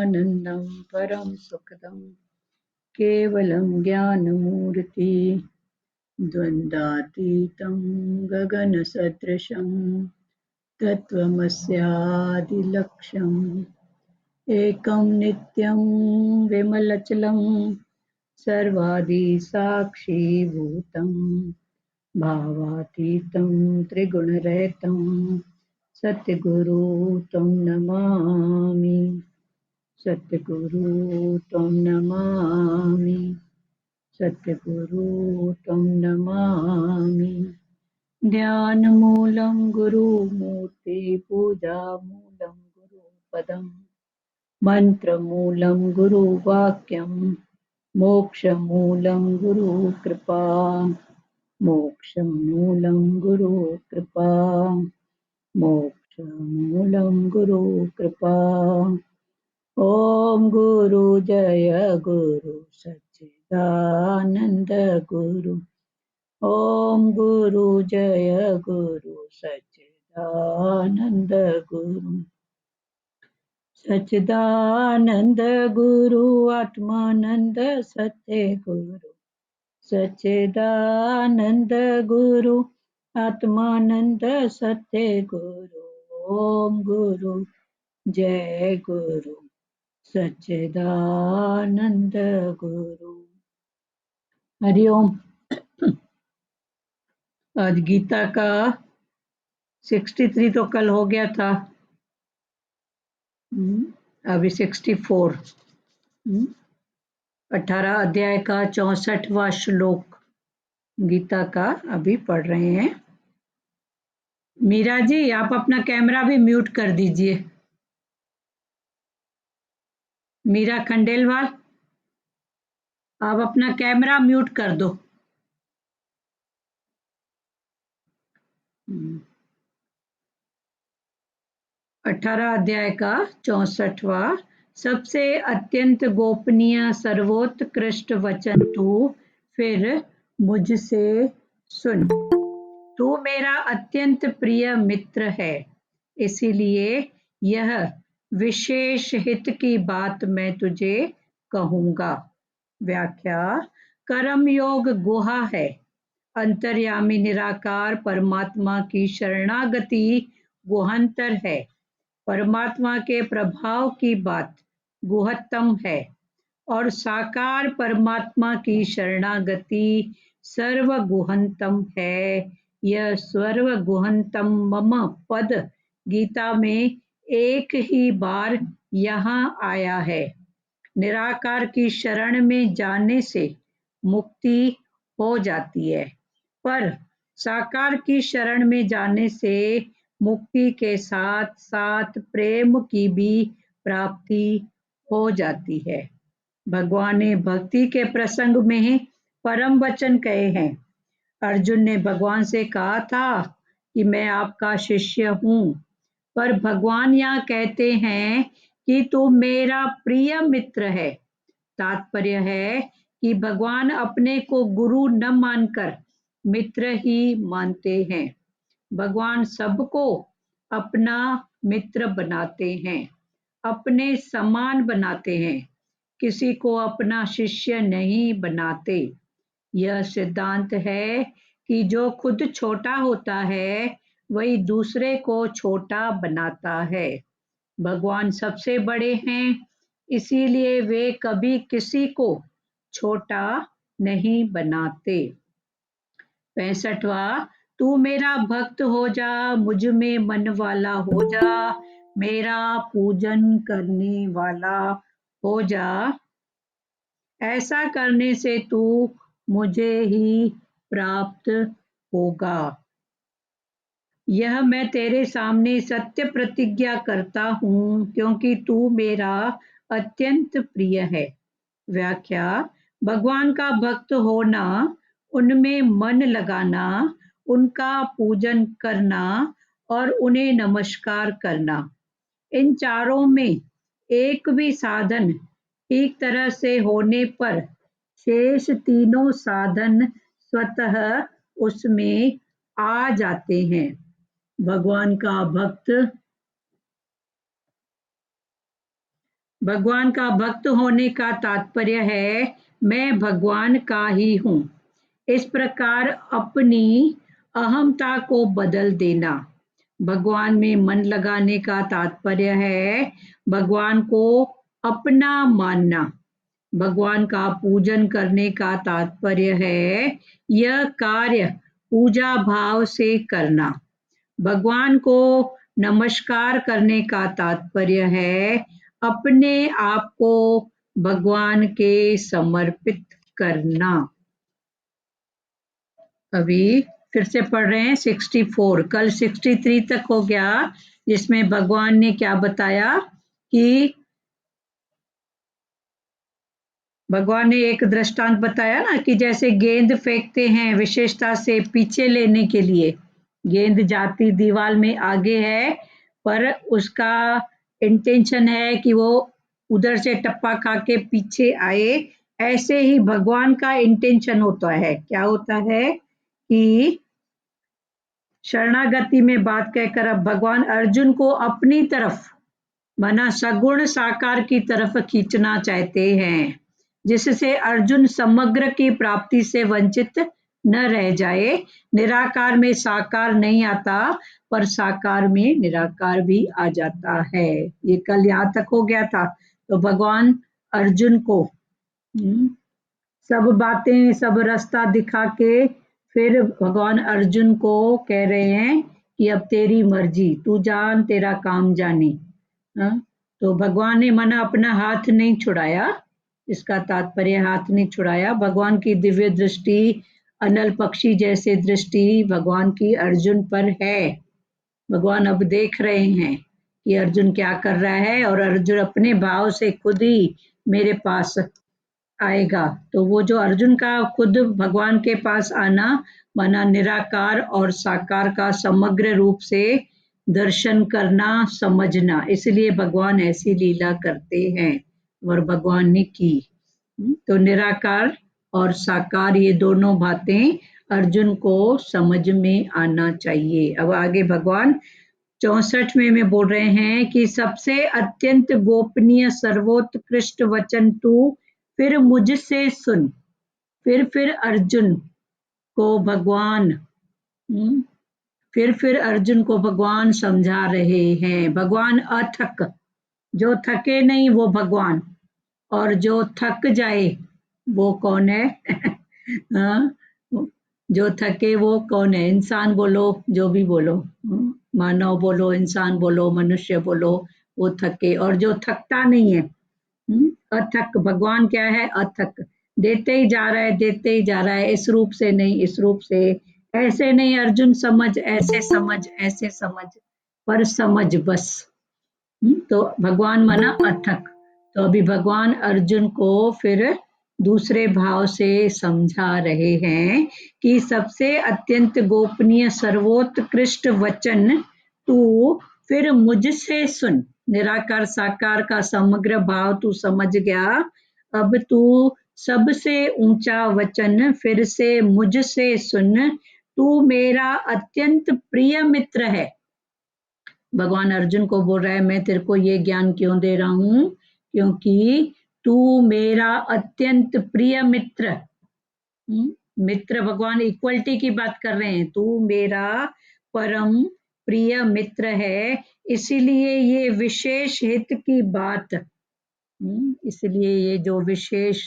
ज्ञानानन्दं परं सुखदं केवलं ज्ञानमूर्ति द्वन्द्वातीतं गगनसदृशं तत्त्वमस्यादिलक्ष्यम् एकं नित्यं विमलचलं सर्वादिसाक्षिभूतं भावातीतं त्रिगुणरहितं सद्गुरु तं नमामि। सद्गुरु तं नमामि। सद्गुरु तं नमामि। ध्यानमूलं गुरुमूर्ति पूजामूलं गुरुपदम् मन्त्रमूलं गुरुवाक्यं मोक्षमूलं गुरुकृपा। मोक्षमूलं गुरुकृपा। मोक्षमूलं गुरुकृपा। ॐ गुरु जय गुरु सच्चिदानन्द गुरु। ॐ गुरु जय गुरु सच्चिदानन्द गुरु। सच्चिदानन्द गुरु आत्मानन्द सत्य गुरु। सच्चिदानन्द गुरु आत्मानन्द सत्य गुरु। ॐ गुरु जय गुरु सच्चिदानंद गुरु। हरिओम। आज गीता का 63 तो कल हो गया था, अभी 64। 18 अध्याय का 64वां श्लोक गीता का अभी पढ़ रहे हैं। मीरा जी, आप अपना कैमरा भी म्यूट कर दीजिए। मीरा खंडेलवाल, आप अपना कैमरा म्यूट कर दो। 18 अध्याय का 64वां सबसे अत्यंत गोपनीय सर्वोत्कृष्ट वचन तू फिर मुझसे सुन। तू मेरा अत्यंत प्रिय मित्र है, इसीलिए यह विशेष हित की बात मैं तुझे कहूँगा। व्याख्या। कर्म योग गुहा है, अंतर्यामी निराकार परमात्मा की शरणागति गुहंतर है। परमात्मा के प्रभाव की बात गुहत्तम है और साकार परमात्मा की शरणागति सर्वगुहंतम है। यह सर्वगुहंतम मम पद गीता में एक ही बार यहाँ आया है। निराकार की शरण में जाने से मुक्ति हो जाती है, पर साकार की शरण में जाने से मुक्ति के साथ साथ प्रेम की भी प्राप्ति हो जाती है। भगवान ने भक्ति के प्रसंग में परम वचन कहे हैं। अर्जुन ने भगवान से कहा था कि मैं आपका शिष्य हूँ, पर भगवान यहाँ कहते हैं कि तू मेरा प्रिय मित्र है। तात्पर्य है कि भगवान अपने को गुरु न मानकर मित्र ही मानते हैं। भगवान सबको अपना मित्र बनाते हैं, अपने समान बनाते हैं, किसी को अपना शिष्य नहीं बनाते। यह सिद्धांत है कि जो खुद छोटा होता है वही दूसरे को छोटा बनाता है। भगवान सबसे बड़े हैं, इसीलिए वे कभी किसी को छोटा नहीं बनाते। 65वां तू मेरा भक्त हो जा, मुझ में मन वाला हो जा, मेरा पूजन करने वाला हो जा। ऐसा करने से तू मुझे ही प्राप्त होगा। यह मैं तेरे सामने सत्य प्रतिज्ञा करता हूँ, क्योंकि तू मेरा अत्यंत प्रिय है। व्याख्या। भगवान का भक्त होना, उनमें मन लगाना, उनका पूजन करना और उन्हें नमस्कार करना, इन चारों में एक भी साधन ठीक तरह से होने पर शेष तीनों साधन स्वतः उसमें आ जाते हैं। भगवान का भक्त भगवान का भक्त होने का तात्पर्य है मैं भगवान का ही हूँ। इस प्रकार अपनी अहमता को बदल देना। भगवान में मन लगाने का तात्पर्य है भगवान को अपना मानना। भगवान का पूजन करने का तात्पर्य है यह कार्य पूजा भाव से करना। भगवान को नमस्कार करने का तात्पर्य है अपने आप को भगवान के समर्पित करना। अभी फिर से पढ़ रहे हैं 64, कल 63 तक हो गया, जिसमें भगवान ने क्या बताया कि भगवान ने एक दृष्टांत बताया ना कि जैसे गेंद फेंकते हैं विशेषता से पीछे लेने के लिए, गेंद जाती दीवार में आगे है पर उसका इंटेंशन है कि वो उधर से टप्पा खा के पीछे आए। ऐसे ही भगवान का इंटेंशन होता है, क्या होता है कि शरणागति में बात कहकर अब भगवान अर्जुन को अपनी तरफ माना सगुण साकार की तरफ खींचना चाहते हैं, जिससे अर्जुन समग्र की प्राप्ति से वंचित न रह जाए। निराकार में साकार नहीं आता पर साकार में निराकार भी आ जाता है। ये कल यहाँ तक हो गया था। तो भगवान अर्जुन को सब बातें सब रास्ता दिखा के फिर भगवान अर्जुन को कह रहे हैं कि अब तेरी मर्जी, तू जान तेरा काम जाने। तो भगवान ने मना अपना हाथ नहीं छुड़ाया, इसका तात्पर्य हाथ नहीं छुड़ाया। भगवान की दिव्य दृष्टि अनल पक्षी जैसे दृष्टि भगवान की अर्जुन पर है। भगवान अब देख रहे हैं कि अर्जुन क्या कर रहा है और अर्जुन अपने भाव से खुद ही मेरे पास आएगा। तो वो जो अर्जुन का खुद भगवान के पास आना माना निराकार और साकार का समग्र रूप से दर्शन करना समझना, इसलिए भगवान ऐसी लीला करते हैं और भगवान ने की। तो निराकार और साकार ये दोनों बातें अर्जुन को समझ में आना चाहिए। अब आगे भगवान 64वें में बोल रहे हैं कि सबसे अत्यंत गोपनीय सर्वोत्कृष्ट वचन तू फिर मुझसे सुन। फिर अर्जुन को भगवान फिर अर्जुन को भगवान समझा रहे हैं। भगवान अथक, जो थके नहीं वो भगवान, और जो थक जाए वो कौन है? हाँ, जो थके वो कौन है? इंसान बोलो, जो भी बोलो, मानव बोलो, इंसान बोलो, मनुष्य बोलो, वो थके। और जो थकता नहीं है, अथक, भगवान क्या है? अथक, देते ही जा रहा है, देते ही जा रहा है, इस रूप से नहीं, इस रूप से, ऐसे नहीं अर्जुन समझ, ऐसे समझ, ऐसे समझ, पर समझ बस। तो भगवान माना अथक। तो अभी भगवान अर्जुन को फिर दूसरे भाव से समझा रहे हैं कि सबसे अत्यंत गोपनीय सर्वोत्कृष्ट वचन तू फिर मुझसे सुन। निराकार साकार का समग्र भाव तू समझ गया, अब तू सबसे ऊंचा वचन फिर से मुझसे सुन। तू मेरा अत्यंत प्रिय मित्र है। भगवान अर्जुन को बोल रहा है मैं तेरे को ये ज्ञान क्यों दे रहा हूं, क्योंकि तू मेरा अत्यंत प्रिय मित्र। मित्र, भगवान इक्वलिटी की बात कर रहे हैं, तू मेरा परम प्रिय मित्र है, इसीलिए ये विशेष हित की बात, इसलिए ये जो विशेष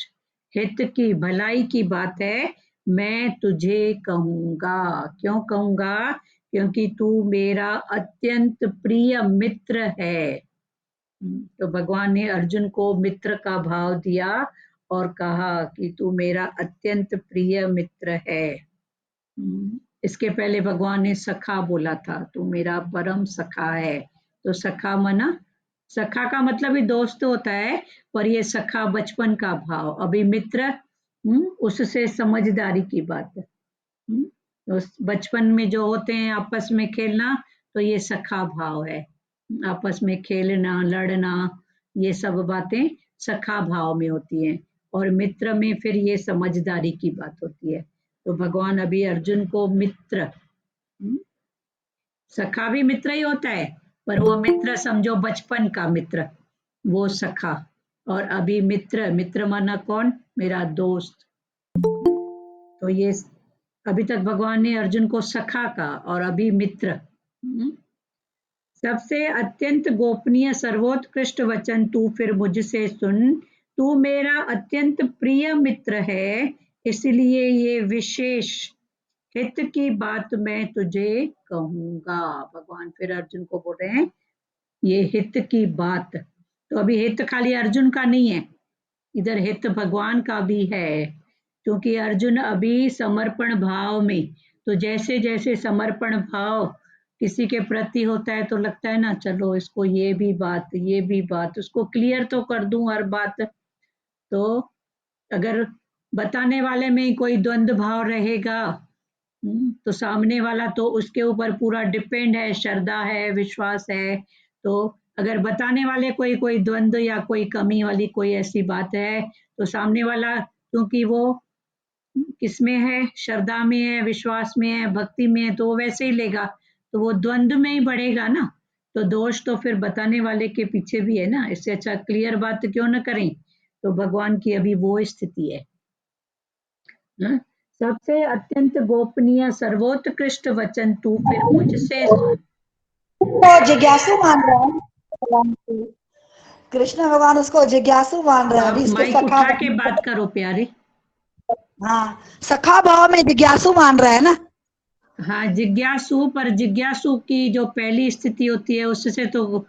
हित की भलाई की बात है मैं तुझे कहूंगा। क्यों कहूंगा? क्योंकि तू मेरा अत्यंत प्रिय मित्र है। तो भगवान ने अर्जुन को मित्र का भाव दिया और कहा कि तू मेरा अत्यंत प्रिय मित्र है। इसके पहले भगवान ने सखा बोला था, तू मेरा परम सखा है। तो सखा मना, सखा का मतलब ही दोस्त होता है, पर ये सखा बचपन का भाव। अभी मित्र उससे समझदारी की बात है। तो बचपन में जो होते हैं आपस में खेलना, तो ये सखा भाव है। आपस में खेलना, लड़ना, ये सब बातें सखा भाव में होती हैं। और मित्र में फिर ये समझदारी की बात होती है। तो भगवान अभी अर्जुन को मित्र, सखा भी मित्र ही होता है, पर वो मित्र समझो बचपन का मित्र, वो सखा। और अभी मित्र, मित्र माना कौन? मेरा दोस्त। तो ये अभी तक भगवान ने अर्जुन को सखा कहा और अभी मित्र। सबसे अत्यंत गोपनीय सर्वोत्कृष्ट वचन तू फिर मुझसे सुन। तू मेरा अत्यंत प्रिय मित्र है, इसलिए ये विशेष हित की बात मैं तुझे कहूंगा। भगवान फिर अर्जुन को बोल रहे हैं ये हित की बात। तो अभी हित खाली अर्जुन का नहीं है, इधर हित भगवान का भी है, क्योंकि अर्जुन अभी समर्पण भाव में। तो जैसे जैसे समर्पण भाव किसी के प्रति होता है तो लगता है ना, चलो इसको ये भी बात उसको क्लियर तो कर दूं हर बात। तो अगर बताने वाले में ही कोई द्वंद्व भाव रहेगा तो सामने वाला तो उसके ऊपर पूरा डिपेंड है, श्रद्धा है, विश्वास है। तो अगर बताने वाले कोई द्वंद्व या कोई कमी वाली कोई ऐसी बात है तो सामने वाला, क्योंकि वो किसमें है, श्रद्धा में है, विश्वास में है, भक्ति में है, तो वो वैसे ही लेगा, तो वो द्वंद्व में ही बढ़ेगा ना। तो दोष तो फिर बताने वाले के पीछे भी है ना, इससे अच्छा क्लियर बात क्यों न करें। तो भगवान की अभी वो स्थिति है। सबसे अत्यंत गोपनीय सर्वोत्कृष्ट वचन तू फिर मुझसे सुन। तो जिज्ञासु मान रहा है भगवान को। कृष्ण भगवान उसको जिज्ञासु मान रहे हैं, अभी आप इसके माइक सखा उठा के भाव। बात करो प्यारे। हाँ, सखा भाव में जिज्ञासु मान रहा है ना। हाँ जिज्ञासु, पर जिज्ञासु की जो पहली स्थिति होती है उससे तो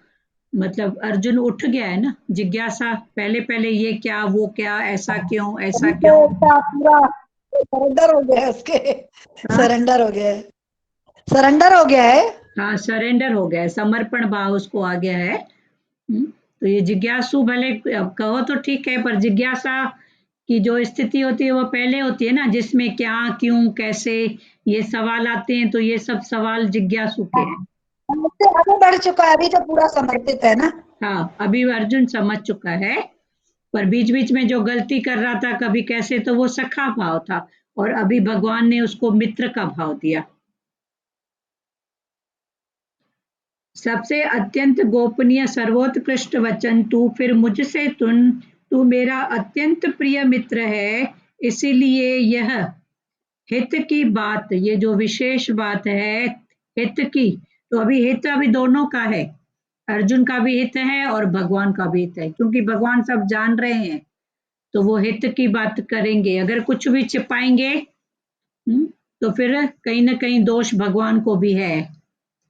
मतलब अर्जुन उठ गया है ना, जिज्ञासा पहले पहले ये क्या वो क्या, ऐसा क्यों ऐसा अभी तो क्यों। उसका पूरा सरेंडर हो गया है उसके। हाँ सरेंडर हो गया है, सरेंडर हो गया है। हाँ सरेंडर हो गया है, समर्पण भाव उसको आ गया है। तो ये जिज्ञासु भले अब कहो तो ठीक है, पर जिज्ञासा की जो स्थिति होती है वो पहले होती है ना, जिसमें क्या क्यों कैसे ये सवाल आते हैं, तो ये सब सवाल जिज्ञासु के हैं। उससे आगे बढ़ चुका है, अभी तो पूरा समर्पित है ना। हाँ अभी अर्जुन समझ चुका है, पर बीच बीच में जो गलती कर रहा था कभी कैसे, तो वो सखा भाव था, और अभी भगवान ने उसको मित्र का भाव दिया। सबसे अत्यंत गोपनीय सर्वोत्कृष्ट वचन तू फिर मुझसे सुन। तू मेरा अत्यंत प्रिय मित्र है, इसीलिए यह हित की बात, ये जो विशेष बात है हित की, तो अभी हित अभी दोनों का है, अर्जुन का भी हित है और भगवान का भी हित है, क्योंकि भगवान सब जान रहे हैं तो वो हित की बात करेंगे। अगर कुछ भी छिपाएंगे तो फिर कहीं ना कहीं दोष भगवान को भी है,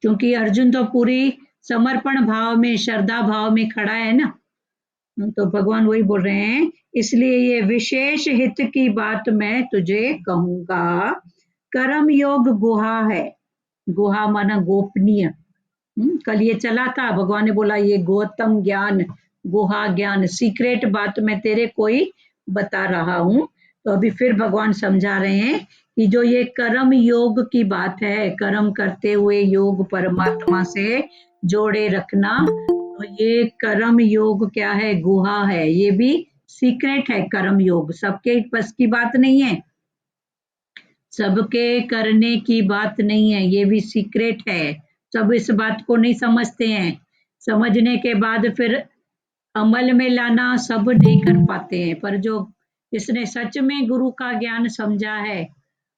क्योंकि अर्जुन तो पूरी समर्पण भाव में श्रद्धा भाव में खड़ा है ना। तो भगवान वही बोल रहे हैं, इसलिए ये विशेष हित की बात मैं तुझे कहूंगा। कर्म योग गुहा है, गुहा माना गोपनीय। कल ये चला था, भगवान ने बोला ये गौतम ज्ञान, गुहा ज्ञान, सीक्रेट बात मैं तेरे कोई बता रहा हूँ। तो अभी फिर भगवान समझा रहे हैं कि जो ये कर्म योग की बात है, कर्म करते हुए योग परमात्मा से जोड़े रखना, तो ये कर्म योग क्या है, गुहा है, ये भी सीक्रेट है। कर्म योग सबके बस की बात नहीं है, सबके करने की बात नहीं है, ये भी सीक्रेट है। सब इस बात को नहीं समझते हैं, समझने के बाद फिर अमल में लाना सब नहीं कर पाते हैं। पर जो जिसने सच में गुरु का ज्ञान समझा है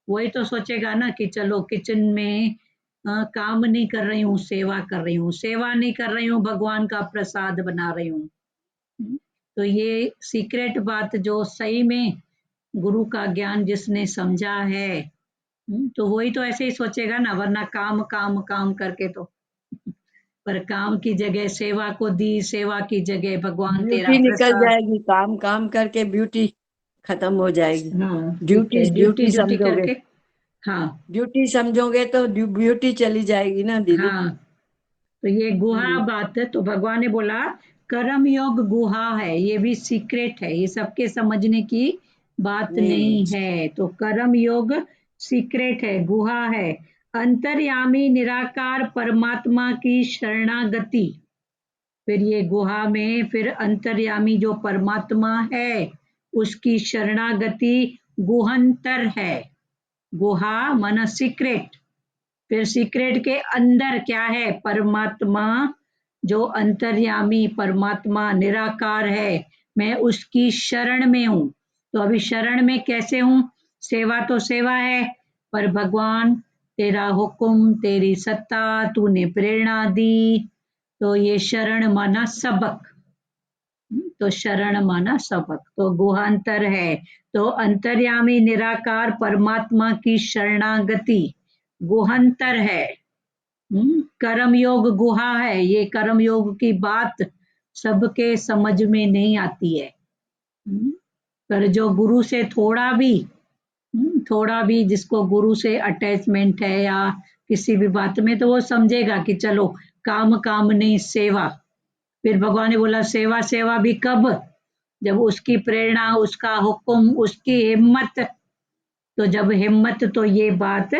वही तो सोचेगा ना कि चलो किचन में काम नहीं कर रही हूँ, सेवा कर रही हूँ, सेवा नहीं कर रही हूँ, भगवान का प्रसाद बना रही हूँ। तो ये सीक्रेट बात जो सही में गुरु का ज्ञान जिसने समझा है, तो वही तो ऐसे ही सोचेगा ना, वरना काम काम काम करके तो। पर काम की जगह सेवा को दी, सेवा की जगह भगवान तेरा ब्यूटी निकल प्रसाद। जाएगी, काम काम करके ब्यूटी खत्म हो जाएगी। हाँ ठीक ड्यूटी है, ड्यूटी ड्यूटी ड्यूटी समझोगे, करके। हाँ ड्यूटी समझोगे तो ब्यूटी चली जाएगी ना दीदी। हाँ, तो ये गुहा बात है, तो भगवान ने बोला कर्म योग गुहा है, ये भी सीक्रेट है, ये सबके समझने की बात नहीं, नहीं है। तो कर्म योग सीक्रेट है, गुहा है। अंतर्यामी निराकार परमात्मा की शरणागति, फिर ये गुहा में फिर अंतर्यामी जो परमात्मा है उसकी शरणागति गुहंतर है। गुहा माना सीक्रेट, फिर सीक्रेट के अंदर क्या है, परमात्मा जो अंतर्यामी परमात्मा निराकार है, मैं उसकी शरण में हूँ। तो अभी शरण में कैसे हूँ? सेवा तो सेवा है, पर भगवान तेरा हुक्म, तेरी सत्ता, तूने प्रेरणा दी, तो ये शरण माना सबक। तो शरण माना सबक, तो गुहांतर है। तो अंतर्यामी निराकार परमात्मा की शरणागति गुहांतर है। कर्म योग गुहा है। ये कर्म योग की बात सबके समझ में नहीं आती है। पर जो गुरु से थोड़ा भी जिसको गुरु से अटैचमेंट है या किसी भी बात में, तो वो समझेगा कि चलो काम काम नहीं सेवा। फिर भगवान ने बोला सेवा सेवा भी कब? जब उसकी प्रेरणा, उसका हुक्म, उसकी हिम्मत। तो जब हिम्मत, तो ये बात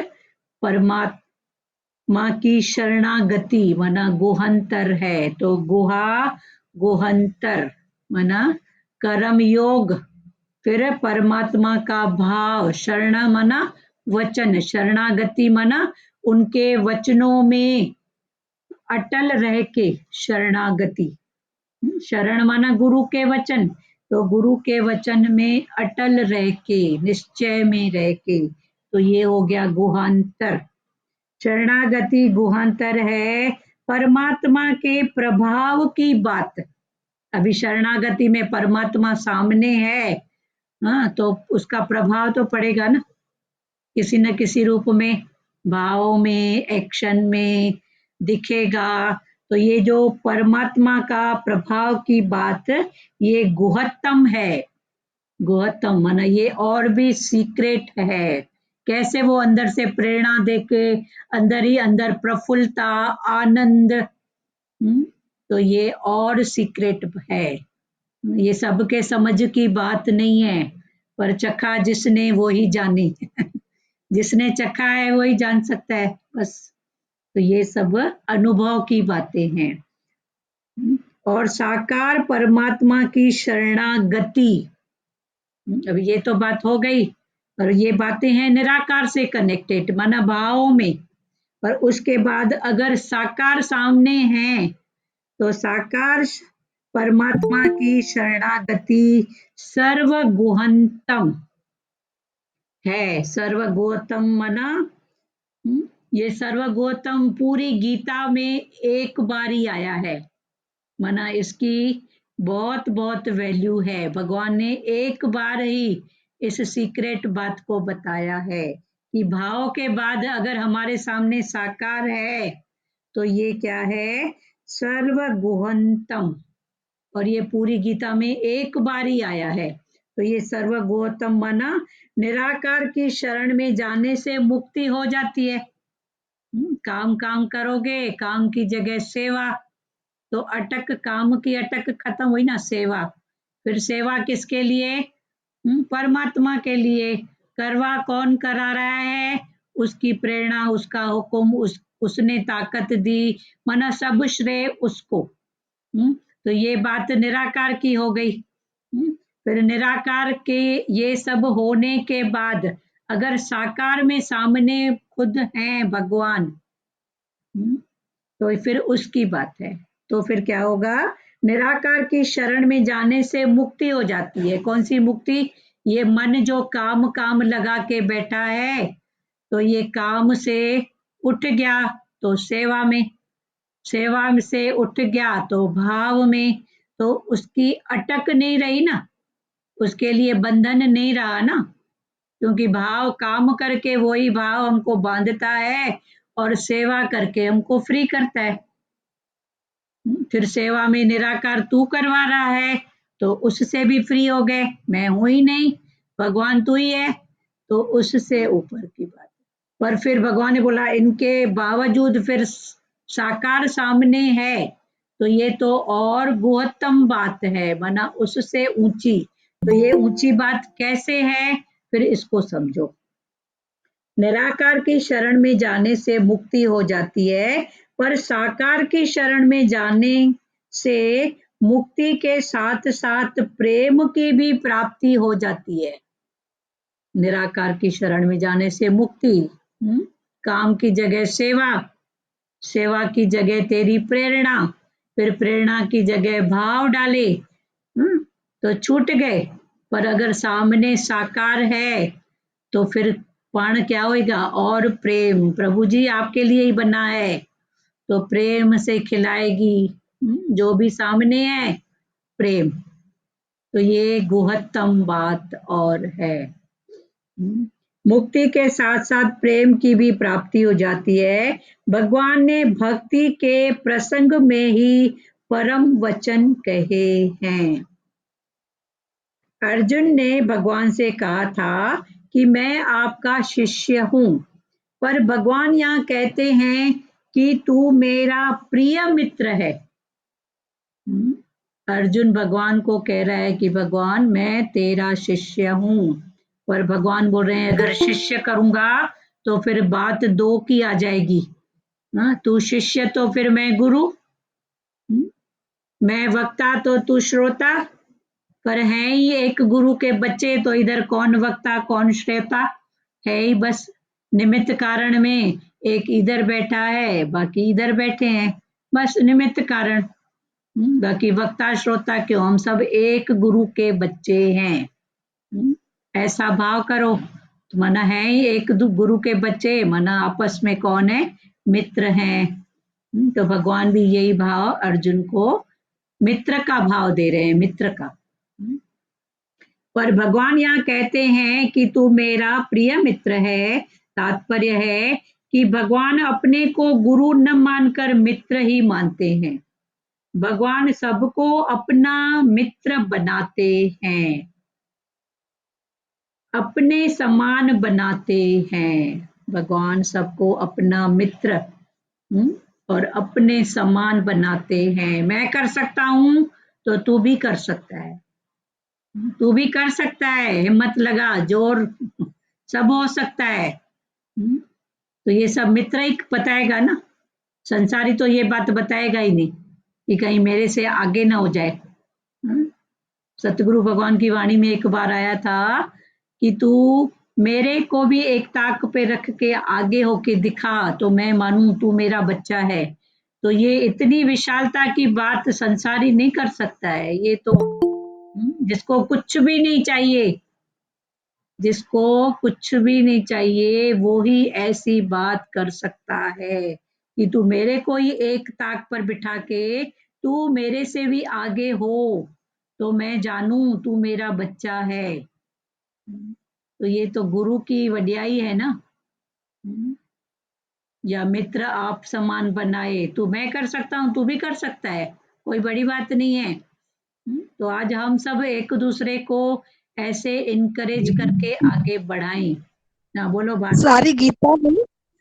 परमात्मा की शरणागति माना गुहंतर है। तो गुहा गुहंतर माना कर्म योग, फिर परमात्मा का भाव, शरण माना वचन, शरणागति माना उनके वचनों में अटल रह के शरणागति। शरण माना गुरु के वचन, तो गुरु के वचन में अटल रह के, निश्चय में रह के, तो ये हो गया गुहांतर। शरणागति गुहांतर है परमात्मा के प्रभाव की बात। अभी शरणागति में परमात्मा सामने है, हाँ, तो उसका प्रभाव तो पड़ेगा ना किसी न किसी रूप में, भाव में, एक्शन में दिखेगा। तो ये जो परमात्मा का प्रभाव की बात, ये गुहत्तम है। गुहत्तम माना ये और भी सीक्रेट है। कैसे? वो अंदर से प्रेरणा देके, अंदर ही अंदर प्रफुल्लता, आनंद। तो ये और सीक्रेट है। ये सबके समझ की बात नहीं है, पर चखा जिसने वो ही जाने। जिसने चखा है वही जान सकता है बस। तो ये सब अनुभव की बातें हैं। और साकार परमात्मा की शरणागति, अब ये तो बात हो गई, और ये बातें हैं निराकार से कनेक्टेड माना भावों में। पर उसके बाद अगर साकार सामने है, तो साकार परमात्मा की शरणागति सर्वगुहंतम है। सर्वगोतम मना, ये सर्वगोतम पूरी गीता में एक बार ही आया है, मना इसकी बहुत बहुत वैल्यू है। भगवान ने एक बार ही इस सीक्रेट बात को बताया है कि भाव के बाद अगर हमारे सामने साकार है, तो ये क्या है? सर्वगुहंतम। और ये पूरी गीता में एक बार ही आया है। तो ये सर्वगोतम माना निराकार की शरण में जाने से मुक्ति हो जाती है। काम काम करोगे, काम की जगह सेवा, तो अटक, काम की अटक खत्म हुई ना, सेवा। फिर सेवा किसके लिए? परमात्मा के लिए। करवा कौन करा रहा है? उसकी प्रेरणा, उसका हुक्म, उसने ताकत दी, माना सब श्रेय उसको। तो ये बात निराकार की हो गई। फिर निराकार के ये सब होने के बाद अगर साकार में सामने खुद हैं भगवान, तो फिर उसकी बात है। तो फिर क्या होगा? निराकार की शरण में जाने से मुक्ति हो जाती है। कौन सी मुक्ति? ये मन जो काम काम लगा के बैठा है, तो ये काम से उठ गया तो सेवा में, सेवा से उठ गया तो भाव में, तो उसकी अटक नहीं रही ना, उसके लिए बंधन नहीं रहा ना, क्योंकि भाव काम करके वही भाव हमको बांधता है और सेवा करके हमको फ्री करता है। फिर सेवा में निराकार तू करवा रहा है, तो उससे भी फ्री हो गए। मैं हूं ही नहीं, भगवान तू ही है, तो उससे ऊपर की बात। पर फिर भगवान ने बोला इनके बावजूद फिर साकार सामने है, तो ये तो और गुहत्तम बात है, माना उससे ऊंची। तो ये ऊंची बात कैसे है? फिर इसको समझो। निराकार की शरण में जाने से मुक्ति हो जाती है, पर साकार की शरण में जाने से मुक्ति के साथ साथ प्रेम की भी प्राप्ति हो जाती है। निराकार की शरण में जाने से मुक्ति, काम की जगह सेवा, सेवा की जगह तेरी प्रेरणा, फिर प्रेरणा की जगह भाव डाले, तो छूट गए, पर अगर सामने साकार है तो फिर पान क्या होएगा, और प्रेम प्रभु जी आपके लिए ही बना है तो प्रेम से खिलाएगी। जो भी सामने है प्रेम, तो ये गुहत्तम बात और है। मुक्ति के साथ साथ प्रेम की भी प्राप्ति हो जाती है। भगवान ने भक्ति के प्रसंग में ही परम वचन कहे हैं। अर्जुन ने भगवान से कहा था कि मैं आपका शिष्य हूँ, पर भगवान यहाँ कहते हैं कि तू मेरा प्रिय मित्र है। अर्जुन भगवान को कह रहा है कि भगवान मैं तेरा शिष्य हूँ, पर भगवान बोल रहे हैं अगर शिष्य करूंगा तो फिर बात दो की आ जाएगी। तू शिष्य तो फिर मैं गुरु, मैं वक्ता तो तू श्रोता, पर है ही एक गुरु के बच्चे, तो इधर कौन वक्ता कौन श्रोता है ही बस निमित्त कारण में, एक इधर बैठा है बाकी इधर बैठे हैं, बस निमित्त कारण। बाकी वक्ता श्रोता क्यों, हम सब एक गुरु के बच्चे हैं। ऐसा भाव करो तो मना है ही एक गुरु के बच्चे, मना आपस में कौन है, मित्र हैं। तो भगवान भी यही भाव अर्जुन को मित्र का भाव दे रहे हैं, मित्र का। पर भगवान यहाँ कहते हैं कि तू मेरा प्रिय मित्र है, तात्पर्य है कि भगवान अपने को गुरु न मानकर मित्र ही मानते हैं। भगवान सबको अपना मित्र बनाते हैं, अपने समान बनाते हैं। भगवान सबको अपना मित्र और अपने समान बनाते हैं। मैं कर सकता हूं तो तू भी कर सकता है, तू भी कर सकता है, हिम्मत लगा, जोर, सब हो सकता है। तो ये सब मित्र ही बताएगा ना, संसारी तो ये बात बताएगा ही नहीं कि कहीं मेरे से आगे ना हो जाए। सतगुरु भगवान की वाणी में एक बार आया था कि तू मेरे को भी एक ताक पे रख के आगे होके दिखा तो मैं मानूं तू मेरा बच्चा है। तो ये इतनी विशालता की बात संसारी नहीं कर सकता है। ये तो जिसको कुछ भी नहीं चाहिए, जिसको कुछ भी नहीं चाहिए वो ही ऐसी बात कर सकता है कि तू मेरे को ही एक ताक पर बिठा के तू मेरे से भी आगे हो तो मैं जानूं तू मेरा बच्चा है। तो ये तो गुरु की वडियाई है ना। या मित्र आप समान बनाए, तो मैं कर सकता हूँ तू भी कर सकता है, कोई बड़ी बात नहीं है। तो आज हम सब एक दूसरे को ऐसे इनकरेज करके आगे बढ़ाएं ना। बोलो बात।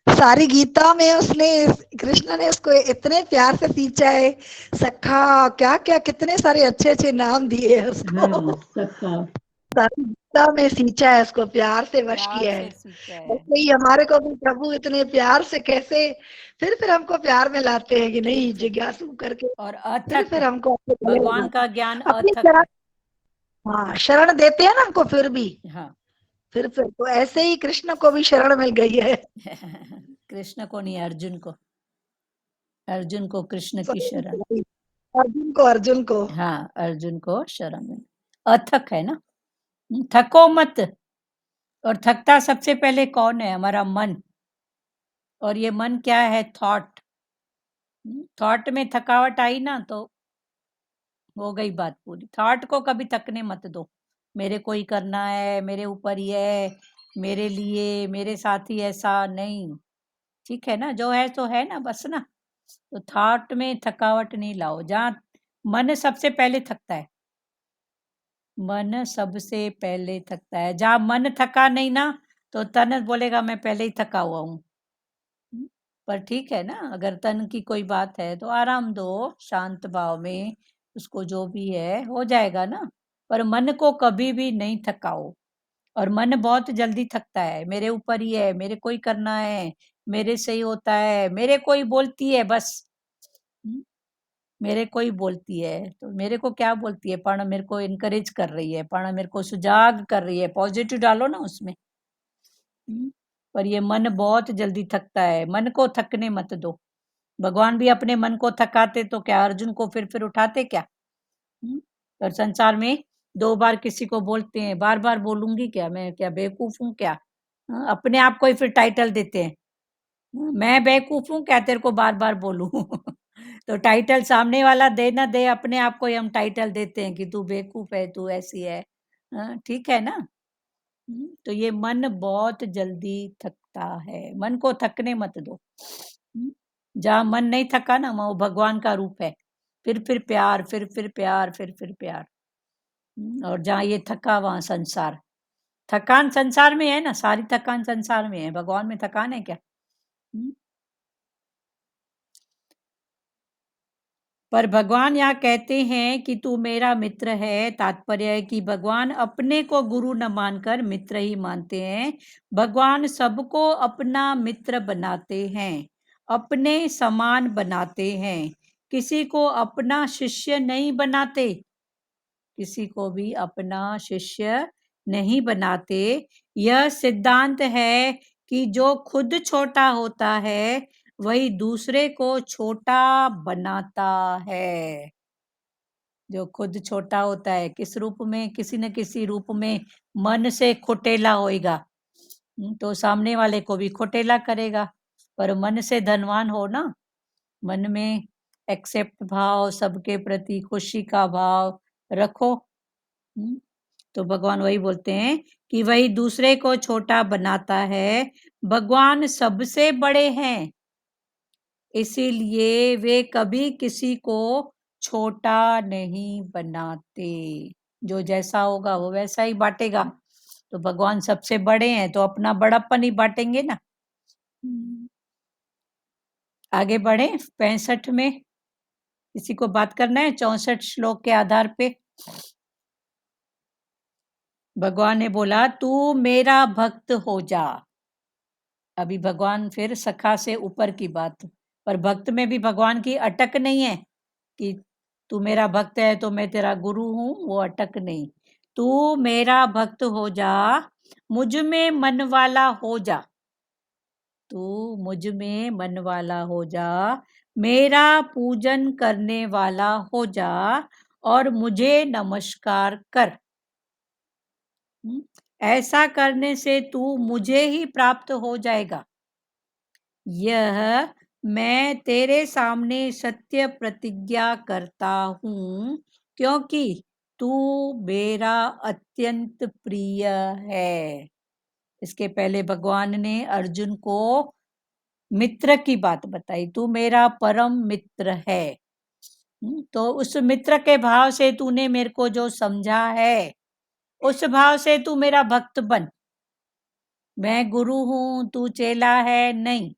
सारी गीता में उसने, कृष्ण ने उसको इतने प्यार से सींचा है, सखा क्या क्या कितने सारे अच्छे अच्छे नाम दिए हैं उसको। सखा सारी गीता में सींचा है, उसको प्यार से वश प्यार किया से है। सींचा है। ऐसे ही हमारे को भी प्रभु इतने प्यार से कैसे फिर हमको प्यार में लाते हैं कि नहीं, जिज्ञासु करके और फिर अथक, हमको अपने गले भगवान लगाते का ज्ञान हैं। अपनी अथक शरण, है। हाँ शरण देते हैं ना हमको फिर भी। हाँ फिर तो ऐसे ही कृष्ण को भी शरण मिल गई है। कृष्ण को नहीं, अर्जुन को, अर्जुन को कृष्ण की शरण। अर्जुन को हाँ अर्जुन को शरण में अथक है ना। थको मत। और थकता सबसे पहले कौन है, हमारा मन। और ये मन क्या है, थॉट। थॉट में थकावट आई ना तो हो गई बात पूरी। थॉट को कभी थकने मत दो, मेरे को ही करना है, मेरे ऊपर ही है, मेरे लिए, मेरे साथ ही, ऐसा नहीं। ठीक है ना, जो है तो है ना, बस ना। तो थॉट में थकावट नहीं लाओ। जहाँ मन सबसे पहले थकता है, मन सबसे पहले थकता है। जहाँ मन थका नहीं ना तो तन बोलेगा मैं पहले ही थका हुआ हूँ। पर ठीक है ना, अगर तन की कोई बात है तो आराम दो, शांत भाव में उसको, जो भी है हो जाएगा ना। पर मन को कभी भी नहीं थकाओ। और मन बहुत जल्दी थकता है, मेरे ऊपर ही है, मेरे को ही करना है, मेरे से ही होता है, मेरे को ही बोलती है बस। मेरे को ही बोलती है, तो मेरे को क्या बोलती है, पण मेरे को इनकरेज कर रही है, पण मेरे को सुजाग कर रही है, पॉजिटिव डालो ना उसमें। पर ये मन बहुत जल्दी थकता है, मन को थकने मत दो। भगवान भी अपने मन को थकाते तो क्या अर्जुन को फिर उठाते क्या। पर संसार में 2 बार किसी को बोलते हैं, बार-बार बोलूँगी क्या? मैं क्या बेवकूफ़ हूँ क्या? अपने आप को ही फिर टाइटल देते हैं। मैं बेवकूफ़ हूँ क्या तेरे को बार-बार बोलूँ? तो टाइटल सामने वाला दे ना दे, अपने आप को ही हम टाइटल देते हैं कि तू बेवकूफ़ है, तू ऐसी है। ठीक है ना? तो ये मन बहुत जल्दी थकता है, मन को थकने मत दो। जहाँ मन नहीं थका ना, वो भगवान का रूप है। फिर प्यार, फिर प्यार, फिर प्यार। और जहाँ ये थका वहाँ संसार। थकान संसार में है ना, सारी थकान संसार में है, भगवान में थकान है क्या? पर भगवान यहाँ कहते हैं कि तू मेरा मित्र है, तात्पर्य है कि भगवान अपने को गुरु न मानकर मित्र ही मानते हैं। भगवान सबको अपना मित्र बनाते हैं, अपने समान बनाते हैं, किसी को अपना शिष्य नहीं बनाते, किसी को भी अपना शिष्य नहीं बनाते। यह सिद्धांत है कि जो खुद छोटा होता है वही दूसरे को छोटा बनाता है। जो खुद छोटा होता है किस रूप में, किसी न किसी रूप में मन से खोटेला होएगा, तो सामने वाले को भी खोटेला करेगा। पर मन से धनवान हो ना, मन में एक्सेप्ट भाव, सबके प्रति खुशी का भाव रखो। तो भगवान वही बोलते हैं कि वही दूसरे को छोटा बनाता है। भगवान सबसे बड़े हैं, इसीलिए वे कभी किसी को छोटा नहीं बनाते। जो जैसा होगा वो वैसा ही बांटेगा। तो भगवान सबसे बड़े हैं तो अपना बड़प्पन ही बांटेंगे ना। आगे बढ़े 65 में, किसी को बात करना है 64 श्लोक के आधार पे। भगवान ने बोला तू मेरा भक्त हो जा। अभी भगवान फिर सखा से ऊपर की बात, पर भक्त में भी भगवान की अटक नहीं है कि तू मेरा भक्त है तो मैं तेरा गुरु हूँ, वो अटक नहीं। तू मेरा भक्त हो जा, मुझ में मन वाला हो जा, तू मुझ में मन वाला हो जा, मेरा पूजन करने वाला हो जा और मुझे नमस्कार कर। ऐसा करने से तू मुझे ही प्राप्त हो जाएगा। यह मैं तेरे सामने सत्य प्रतिज्ञा करता हूँ, क्योंकि तू मेरा अत्यंत प्रिय है। इसके पहले भगवान ने अर्जुन को मित्र की बात बताई, तू मेरा परम मित्र है। तो उस मित्र के भाव से तूने मेरे को जो समझा है, उस भाव से तू मेरा भक्त बन। मैं गुरु हूँ, तू चेला है, नहीं।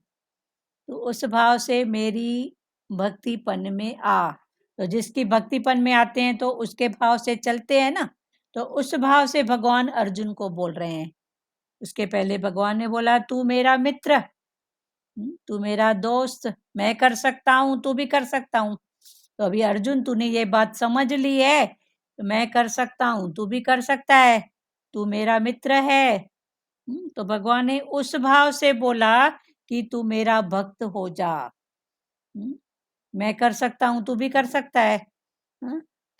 तो उस भाव से मेरी भक्तिपन में आ। तो जिसकी भक्तिपन में आते हैं तो उसके भाव से चलते हैं ना, तो उस भाव से भगवान अर्जुन को बोल रहे हैं। उसके पहले भगवान ने बोला तू मेरा मित्र, तू मेरा दोस्त, मैं कर सकता हूँ, तू भी कर सकता हूँ। तो अभी अर्जुन तूने ये बात समझ ली है, तो मैं कर सकता हूँ, तू भी कर सकता है, तू मेरा मित्र है। तो भगवान ने उस भाव से बोला कि तू मेरा भक्त हो जा। मैं कर सकता हूँ, तू भी कर सकता है।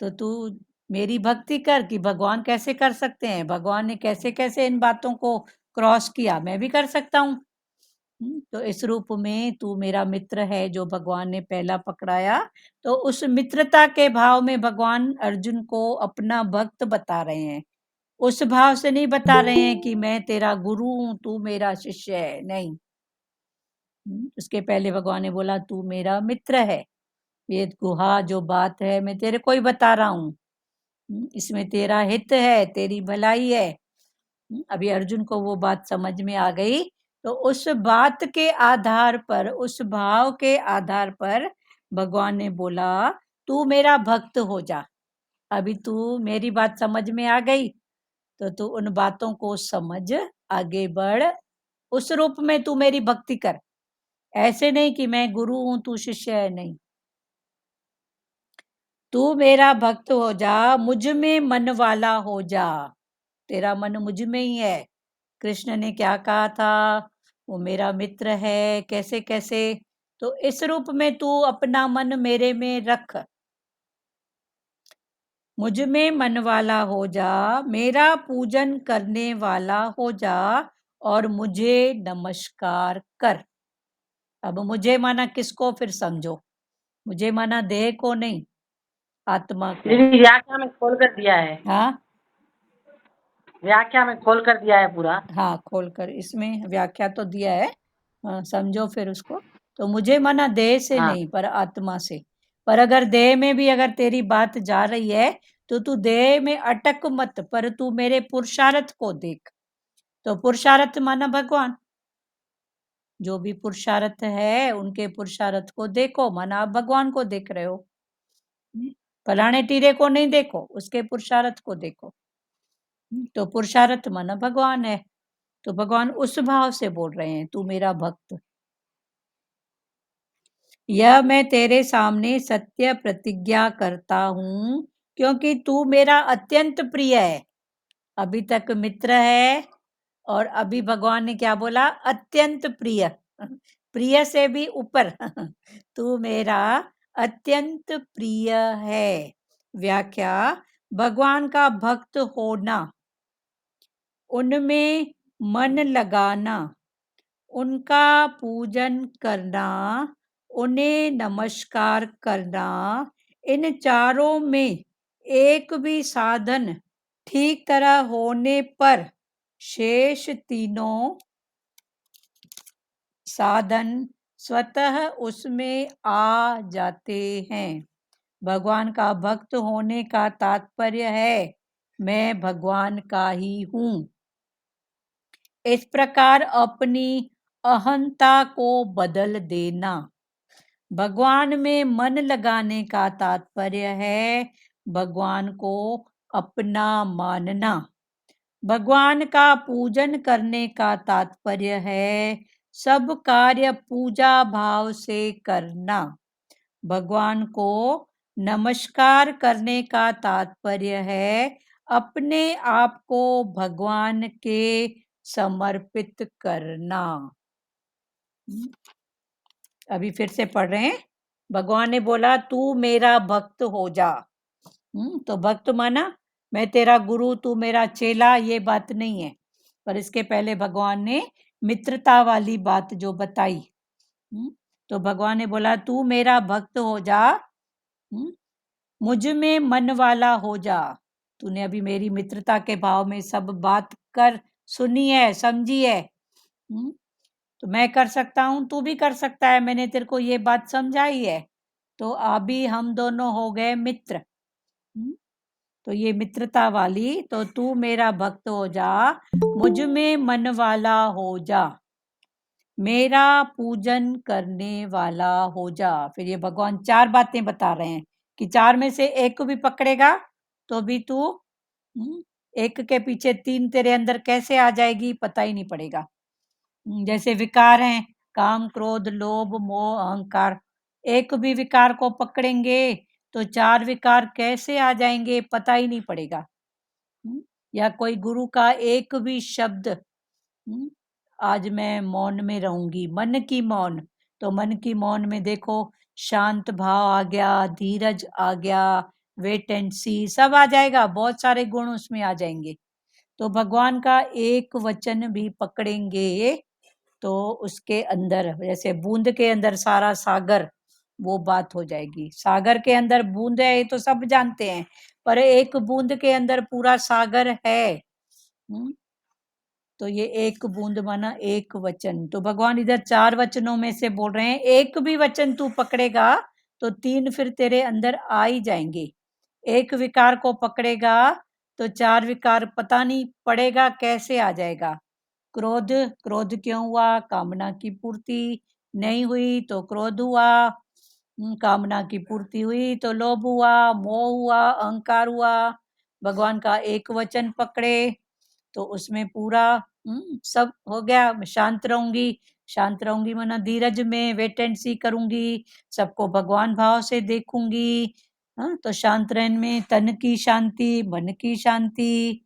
तो तू मेरी भक्ति कर। कि भगवान कैसे कर सकते हैं, भगवान ने कैसे कैसे इन बातों को क्रॉस किया, मैं भी कर सकता हूँ। तो इस रूप में तू मेरा मित्र है, जो भगवान ने पहला पकड़ाया। तो उस मित्रता के भाव में भगवान अर्जुन को अपना भक्त बता रहे हैं। उस भाव से नहीं बता रहे हैं कि मैं तेरा गुरु हूँ, तू मेरा शिष्य है, नहीं। उसके पहले भगवान ने बोला तू मेरा मित्र है। ये गुहा जो बात है मैं तेरे को ही बता रहा हूँ, इसमें तेरा हित है, तेरी भलाई है। अभी अर्जुन को वो बात समझ में आ गई, तो उस बात के आधार पर, उस भाव के आधार पर भगवान ने बोला तू मेरा भक्त हो जा। अभी तू मेरी बात समझ में आ गई, तो तू उन बातों को समझ, आगे बढ़, उस रूप में तू मेरी भक्ति कर। ऐसे नहीं कि मैं गुरु हूं तू शिष्य है, नहीं। तू मेरा भक्त हो जा, मुझ में मन वाला हो जा। तेरा मन मुझ में ही है। कृष्ण ने क्या कहा था, वो मेरा मित्र है, कैसे कैसे। तो इस रूप में तू अपना मन मेरे में रख। मुझ में मन वाला हो जा, मेरा पूजन करने वाला हो जा और मुझे नमस्कार कर। अब मुझे माना किसको, फिर समझो, मुझे माना देह को नहीं, आत्मा को। दीदी व्याख्या में खोल कर दिया है, हाँ व्याख्या में खोल कर दिया है पूरा। हाँ, खोलकर इसमें व्याख्या तो दिया है। समझो फिर उसको। तो मुझे माना देह से हाँ नहीं, पर आत्मा से। पर अगर देह में भी अगर तेरी बात जा रही है तो तू देह में अटक मत, पर तू मेरे पुरुषार्थ को देख। तो पुरुषार्थ माना भगवान, जो भी पुरुषार्थ है उनके पुरुषार्थ को देखो, माना आप भगवान को देख रहे हो। फलाने टीरे को नहीं देखो, उसके पुरुषार्थ को देखो। तो पुरुषार्थ माना भगवान है। तो भगवान उस भाव से बोल रहे हैं, तू मेरा भक्त। यह मैं तेरे सामने सत्य प्रतिज्ञा करता हूं, क्योंकि तू मेरा अत्यंत प्रिय है। अभी तक मित्र है और अभी भगवान ने क्या बोला, अत्यंत प्रिय। प्रिय से भी ऊपर। तू मेरा अत्यंत प्रिय है। व्याख्या, भगवान का भक्त होना, उनमें मन लगाना, उनका पूजन करना, उन्हें नमस्कार करना, इन चारों में एक भी साधन ठीक तरह होने पर शेष तीनों साधन स्वतः उसमें आ जाते हैं। भगवान का भक्त होने का तात्पर्य है मैं भगवान का ही हूँ। इस प्रकार अपनी अहंता को बदल देना। भगवान में मन लगाने का तात्पर्य है भगवान को अपना मानना। भगवान का पूजन करने का तात्पर्य है सब कार्य पूजा भाव से करना। भगवान को नमस्कार करने का तात्पर्य है अपने आप को भगवान के समर्पित करना। अभी फिर से पढ़ रहे हैं। भगवान ने बोला तू मेरा भक्त हो जा। तो भक्त माना मैं तेरा गुरु, तू मेरा चेला, ये बात नहीं है। पर इसके पहले भगवान ने मित्रता वाली बात जो बताई। तो भगवान ने बोला तू मेरा भक्त हो जा, मुझ में मन वाला हो जा। तूने अभी मेरी मित्रता के भाव में सब बात कर सुनी है, समझी है। तो मैं कर सकता हूँ, तू भी कर सकता है, मैंने तेरे को ये बात समझाई है। तो अभी हम दोनों हो गए मित्र। तो ये मित्रता वाली, तो तू मेरा भक्त हो जा, मुझ में मन वाला हो जा, मेरा पूजन करने वाला हो जा। फिर ये भगवान चार बातें बता रहे हैं कि चार में से एक को भी पकड़ेगा तो भी तू एक के पीछे तीन तेरे अंदर कैसे आ जाएगी पता ही नहीं पड़ेगा। जैसे विकार हैं, काम क्रोध लोभ मोह अहंकार, एक भी विकार को पकड़ेंगे तो चार विकार कैसे आ जाएंगे पता ही नहीं पड़ेगा। या कोई गुरु का एक भी शब्द, आज मैं मौन में रहूंगी, मन की मौन, तो मन की मौन में देखो शांत भाव आ गया, धीरज आ गया, वेट एंड सी सब आ जाएगा, बहुत सारे गुण उसमें आ जाएंगे। तो भगवान का एक वचन भी पकड़ेंगे तो उसके अंदर जैसे बूंद के अंदर सारा सागर, वो बात हो जाएगी। सागर के अंदर बूंद है ये तो सब जानते हैं, पर एक बूंद के अंदर पूरा सागर है। तो ये एक बूंद माना एक वचन। तो भगवान इधर चार वचनों में से बोल रहे हैं एक भी वचन तू पकड़ेगा तो तीन फिर तेरे अंदर आ ही जाएंगे। एक विकार को पकड़ेगा तो चार विकार पता नहीं पड़ेगा कैसे आ जाएगा। क्रोध, क्रोध क्यों हुआ, कामना की पूर्ति नहीं हुई तो क्रोध हुआ, कामना की पूर्ति हुई तो लोभ हुआ, मोह हुआ, अहंकार हुआ। भगवान का एक वचन पकड़े तो उसमें पूरा सब हो गया। शांत रहूंगी, शांत रहूंगी माना धीरज में वेट एंड सी करूंगी, सबको भगवान भाव से देखूंगी। तो शांत रहने में तन की शांति, मन की शांति,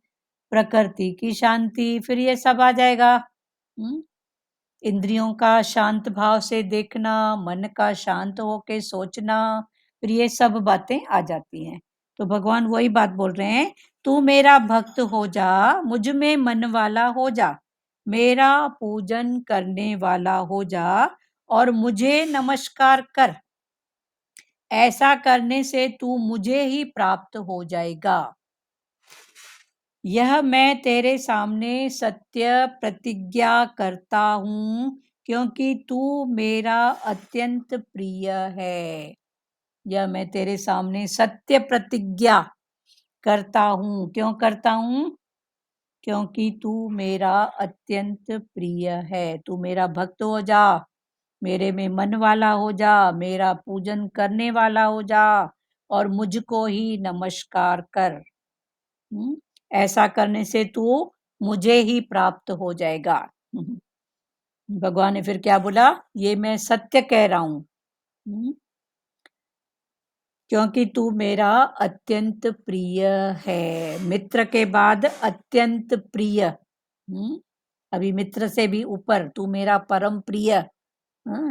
प्रकृति की शांति, फिर ये सब आ जाएगा। इंद्रियों का शांत भाव से देखना, मन का शांत होके सोचना, फिर ये सब बातें आ जाती हैं। तो भगवान वही बात बोल रहे हैं, तू मेरा भक्त हो जा, मुझ में मन वाला हो जा, मेरा पूजन करने वाला हो जा और मुझे नमस्कार कर। ऐसा करने से तू मुझे ही प्राप्त हो जाएगा। यह मैं तेरे सामने सत्य प्रतिज्ञा करता हूँ, क्योंकि तू मेरा अत्यंत प्रिय है। यह मैं तेरे सामने सत्य प्रतिज्ञा करता हूँ। क्यों करता हूँ? क्योंकि तू मेरा अत्यंत प्रिय है। तू मेरा भक्त हो जा, मेरे में मन वाला हो जा, मेरा पूजन करने वाला हो जा और मुझको ही नमस्कार कर। ऐसा करने से तू मुझे ही प्राप्त हो जाएगा। भगवान ने फिर क्या बोला? ये मैं सत्य कह रहा हूँ, क्योंकि तू मेरा अत्यंत प्रिय है। मित्र के बाद अत्यंत प्रिय, अभी मित्र से भी ऊपर तू मेरा परम प्रिय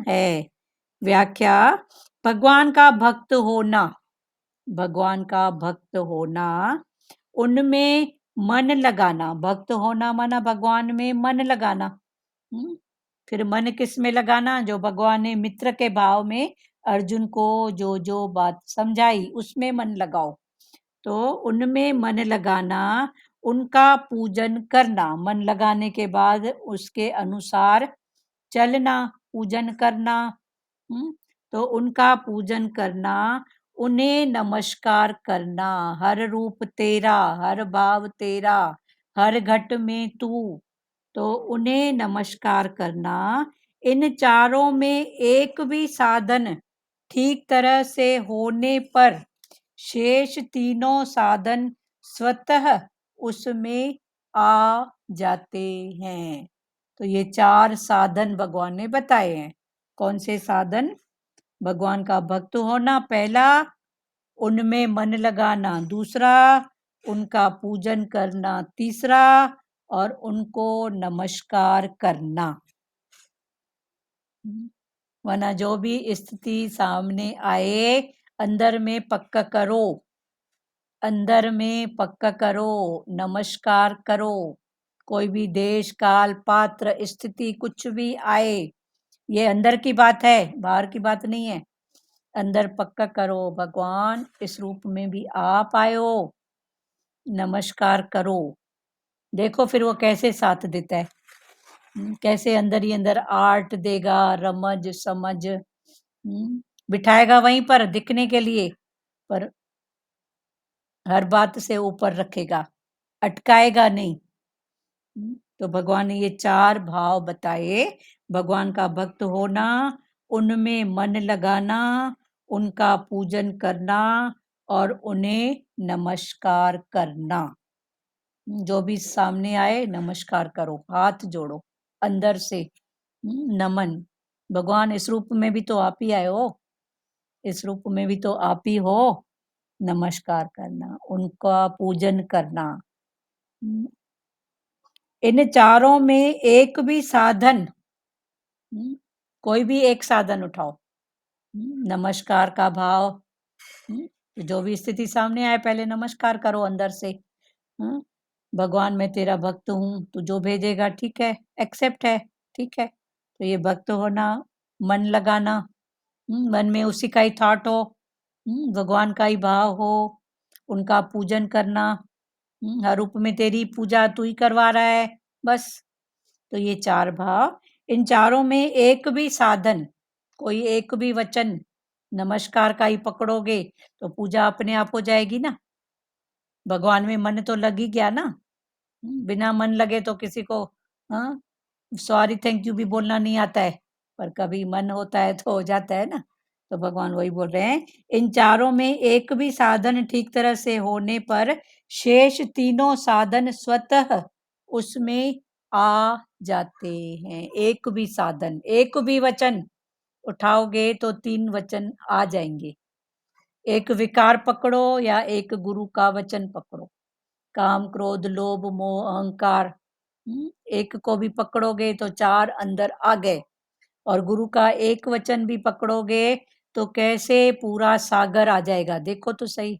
है। व्याख्या, भगवान का भक्त होना, भगवान का भक्त होना, उनमें मन लगाना। भक्त होना माना भगवान में मन लगाना। फिर मन किस में लगाना? जो भगवान ने मित्र के भाव में अर्जुन को जो जो बात समझाई उसमें मन लगाओ। तो उनमें मन लगाना, उनका पूजन करना, मन लगाने के बाद उसके अनुसार चलना, पूजन करना। तो उनका पूजन करना, उन्हें नमस्कार करना। हर रूप तेरा, हर भाव तेरा, हर घट में तू, तो उन्हें नमस्कार करना। इन चारों में एक भी साधन ठीक तरह से होने पर शेष तीनों साधन स्वतः उसमें आ जाते हैं। तो ये 4 साधन भगवान ने बताए हैं। कौन से साधन? भगवान का भक्त होना पहला, उनमें मन लगाना दूसरा, उनका पूजन करना तीसरा और उनको नमस्कार करना। वरना जो भी स्थिति सामने आए, अंदर में पक्का करो, अंदर में पक्का करो, नमस्कार करो। कोई भी देश काल पात्र स्थिति कुछ भी आए, ये अंदर की बात है, बाहर की बात नहीं है। अंदर पक्का करो, भगवान इस रूप में भी आप आए हो, नमस्कार करो। देखो फिर वो कैसे साथ देता है, कैसे अंदर ही अंदर आर्ट देगा, रमज समझ बिठाएगा वहीं पर दिखने के लिए, पर हर बात से ऊपर रखेगा, अटकाएगा नहीं। तो भगवान ने ये 4 भाव बताए। भगवान का भक्त होना, उनमें मन लगाना, उनका पूजन करना और उन्हें नमस्कार करना। जो भी सामने आए नमस्कार करो, हाथ जोड़ो अंदर से, नमन। भगवान इस रूप में भी तो आप ही आए हो, इस रूप में भी तो आप ही हो। नमस्कार करना, उनका पूजन करना। इन चारों में एक भी साधन, कोई भी एक साधन उठाओ, नमस्कार का भाव, जो भी स्थिति सामने आए पहले नमस्कार करो अंदर से। भगवान मैं तेरा भक्त हूँ, तू जो भेजेगा ठीक है, एक्सेप्ट है, ठीक है। तो ये भक्त होना, मन लगाना, मन में उसी का ही थॉट हो, भगवान का ही भाव हो, उनका पूजन करना, हर रूप में तेरी पूजा तू ही करवा रहा है, बस। तो ये 4 भाव, इन चारों में एक भी साधन, कोई एक भी वचन नमस्कार का ही पकड़ोगे तो पूजा अपने आप हो जाएगी ना। भगवान में मन तो लग ही गया ना। बिना मन लगे तो किसी को सॉरी थैंक यू भी बोलना नहीं आता है, पर कभी मन होता है तो हो जाता है ना। तो भगवान वही बोल रहे हैं, इन चारों में एक भी साधन ठीक तरह से होने पर शेष तीनों साधन स्वतः उसमें आ जाते हैं। एक भी साधन, एक भी वचन उठाओगे तो 3 वचन आ जाएंगे। एक विकार पकड़ो या एक गुरु का वचन पकड़ो, काम क्रोध लोभ मोह अहंकार, एक को भी पकड़ोगे तो 4 अंदर आ गए। और गुरु का एक वचन भी पकड़ोगे तो कैसे पूरा सागर आ जाएगा। देखो तो सही,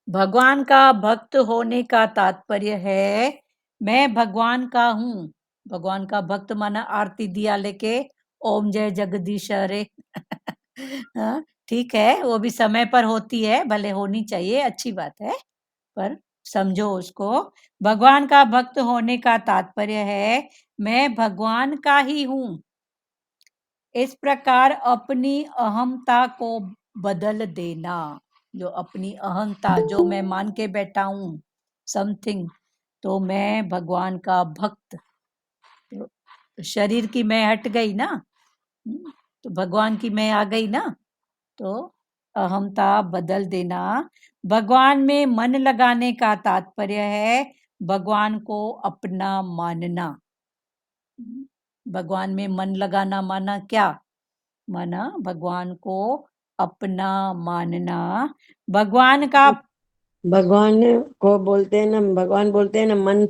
भगवान का भक्त होने का तात्पर्य है मैं भगवान का हूँ। भगवान का भक्त माना आरती दिया लेके ओम जय जगदीश हरे। हाँ, ठीक है, वो भी समय पर होती है, भले होनी चाहिए, अच्छी बात है, पर समझो उसको। भगवान का भक्त होने का तात्पर्य है मैं भगवान का ही हूँ। इस प्रकार अपनी अहमता को बदल देना, जो अपनी अहंता, जो मैं मान के बैठा हूँ समथिंग, तो मैं भगवान का भक्त। तो शरीर की मैं हट गई ना, तो भगवान की मैं आ गई ना, तो अहमता बदल देना। भगवान में मन लगाने का तात्पर्य है भगवान को अपना मानना। भगवान में मन लगाना माना क्या? माना भगवान को अपना मानना। भगवान का भगवान को बोलते हैं ना, भगवान बोलते हैं ना, मन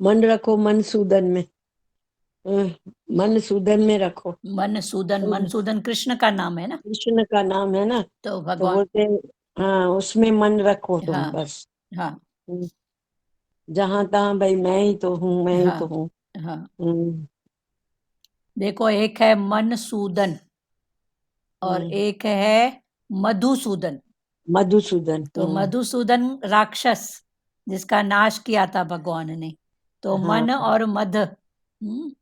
मन रखो मन सूदन में, मन सूदन में रखो। मनसूदन कृष्ण का नाम है ना, कृष्ण का नाम है ना, तो तो भगवान, बोलते हैं हाँ उसमें मन रखो तुम हाँ बस। हाँ जहां तहां भाई मैं ही तो हूँ, मैं ही तो हाँ हूँ। हाँ। देखो, एक है मनसूदन और एक है मधुसूदन। मधुसूदन। तो मधुसूदन राक्षस जिसका नाश किया था भगवान ने, तो हाँ। मन और मध,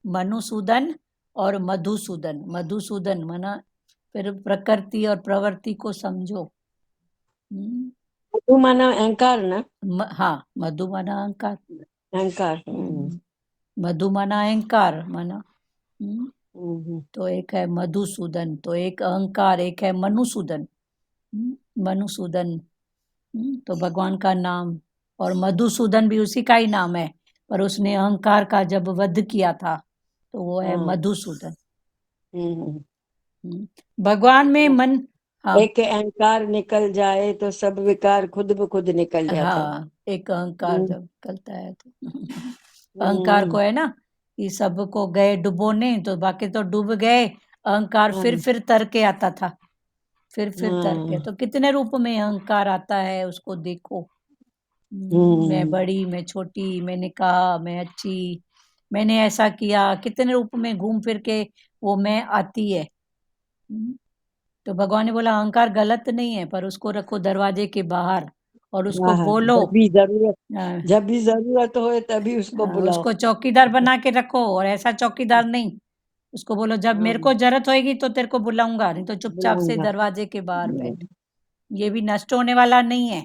मनुसूदन और मधुसूदन। मधुसूदन माना फिर प्रकृति और प्रवृत्ति को समझो। मधु माना अहंकार ना, हाँ, मधु माना अहंकार, अहंकार। मधु माना अहंकार माना। तो एक है मधुसूदन, तो एक अहंकार, एक है मनुसूदन। मनुसूदन तो भगवान का नाम, और मधुसूदन भी उसी का ही नाम है, पर उसने अहंकार का जब वध किया था तो वो है मधुसूदन। भगवान में मन, हाँ एक अहंकार निकल जाए तो सब विकार खुद ब खुद निकल जाता है। हाँ, एक अहंकार जब निकलता है तो अहंकार को है ना कि सबको गए डुबोने, तो बाकी तो डूब गए, अहंकार फिर तर के आता था, फिर तर के। तो कितने रूप में अहंकार आता है उसको देखो। मैं बड़ी, मैं छोटी, मैंने कहा, मैं अच्छी, मैंने ऐसा किया, कितने रूप में घूम फिर के वो मैं आती है। तो भगवान ने बोला अहंकार गलत नहीं है, पर उसको रखो दरवाजे के बाहर और उसको बोलो। जब भी जरूरत हो तभी उसको बुलाओ। उसको चौकीदार बना के रखो, और ऐसा चौकीदार नहीं, उसको बोलो जब मेरे को जरूरत होएगी तो तेरे को बुलाऊंगा, नहीं तो चुपचाप से दरवाजे के बाहर बैठ। ये भी नष्ट होने वाला नहीं है,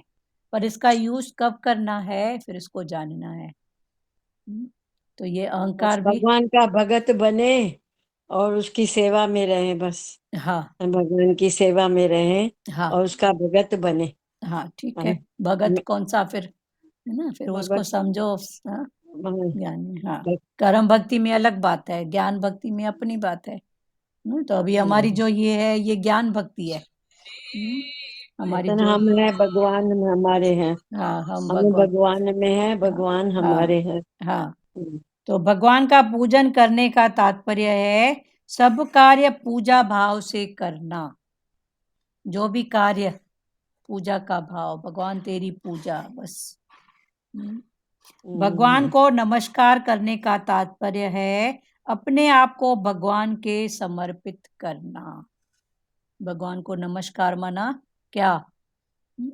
पर इसका यूज कब करना है फिर इसको जानना है। तो ये अहंकार भी, भगवान का भगत बने और उसकी सेवा में रहे बस। हाँ भगवान की सेवा में रहे हाँ और उसका भगत बने। हाँ, ठीक है। भगत कौन सा फिर, है ना, फिर उसको समझो। हाँ, ज्ञान, हाँ, कर्म भक्ति में अलग बात है, ज्ञान भक्ति में अपनी बात है। तो अभी हमारी जो ये है ये ज्ञान भक्ति है। हमारी जो हम है भगवान में हमारे हैं। हाँ, हम भगवान में है, भगवान हमारे हैं। हाँ, तो भगवान का पूजन करने का तात्पर्य है सब कार्य पूजा भाव से करना। जो भी कार्य, पूजा का भाव, भगवान तेरी पूजा बस। भगवान को नमस्कार करने का तात्पर्य है अपने आप को भगवान के समर्पित करना। भगवान को नमस्कार माना क्या?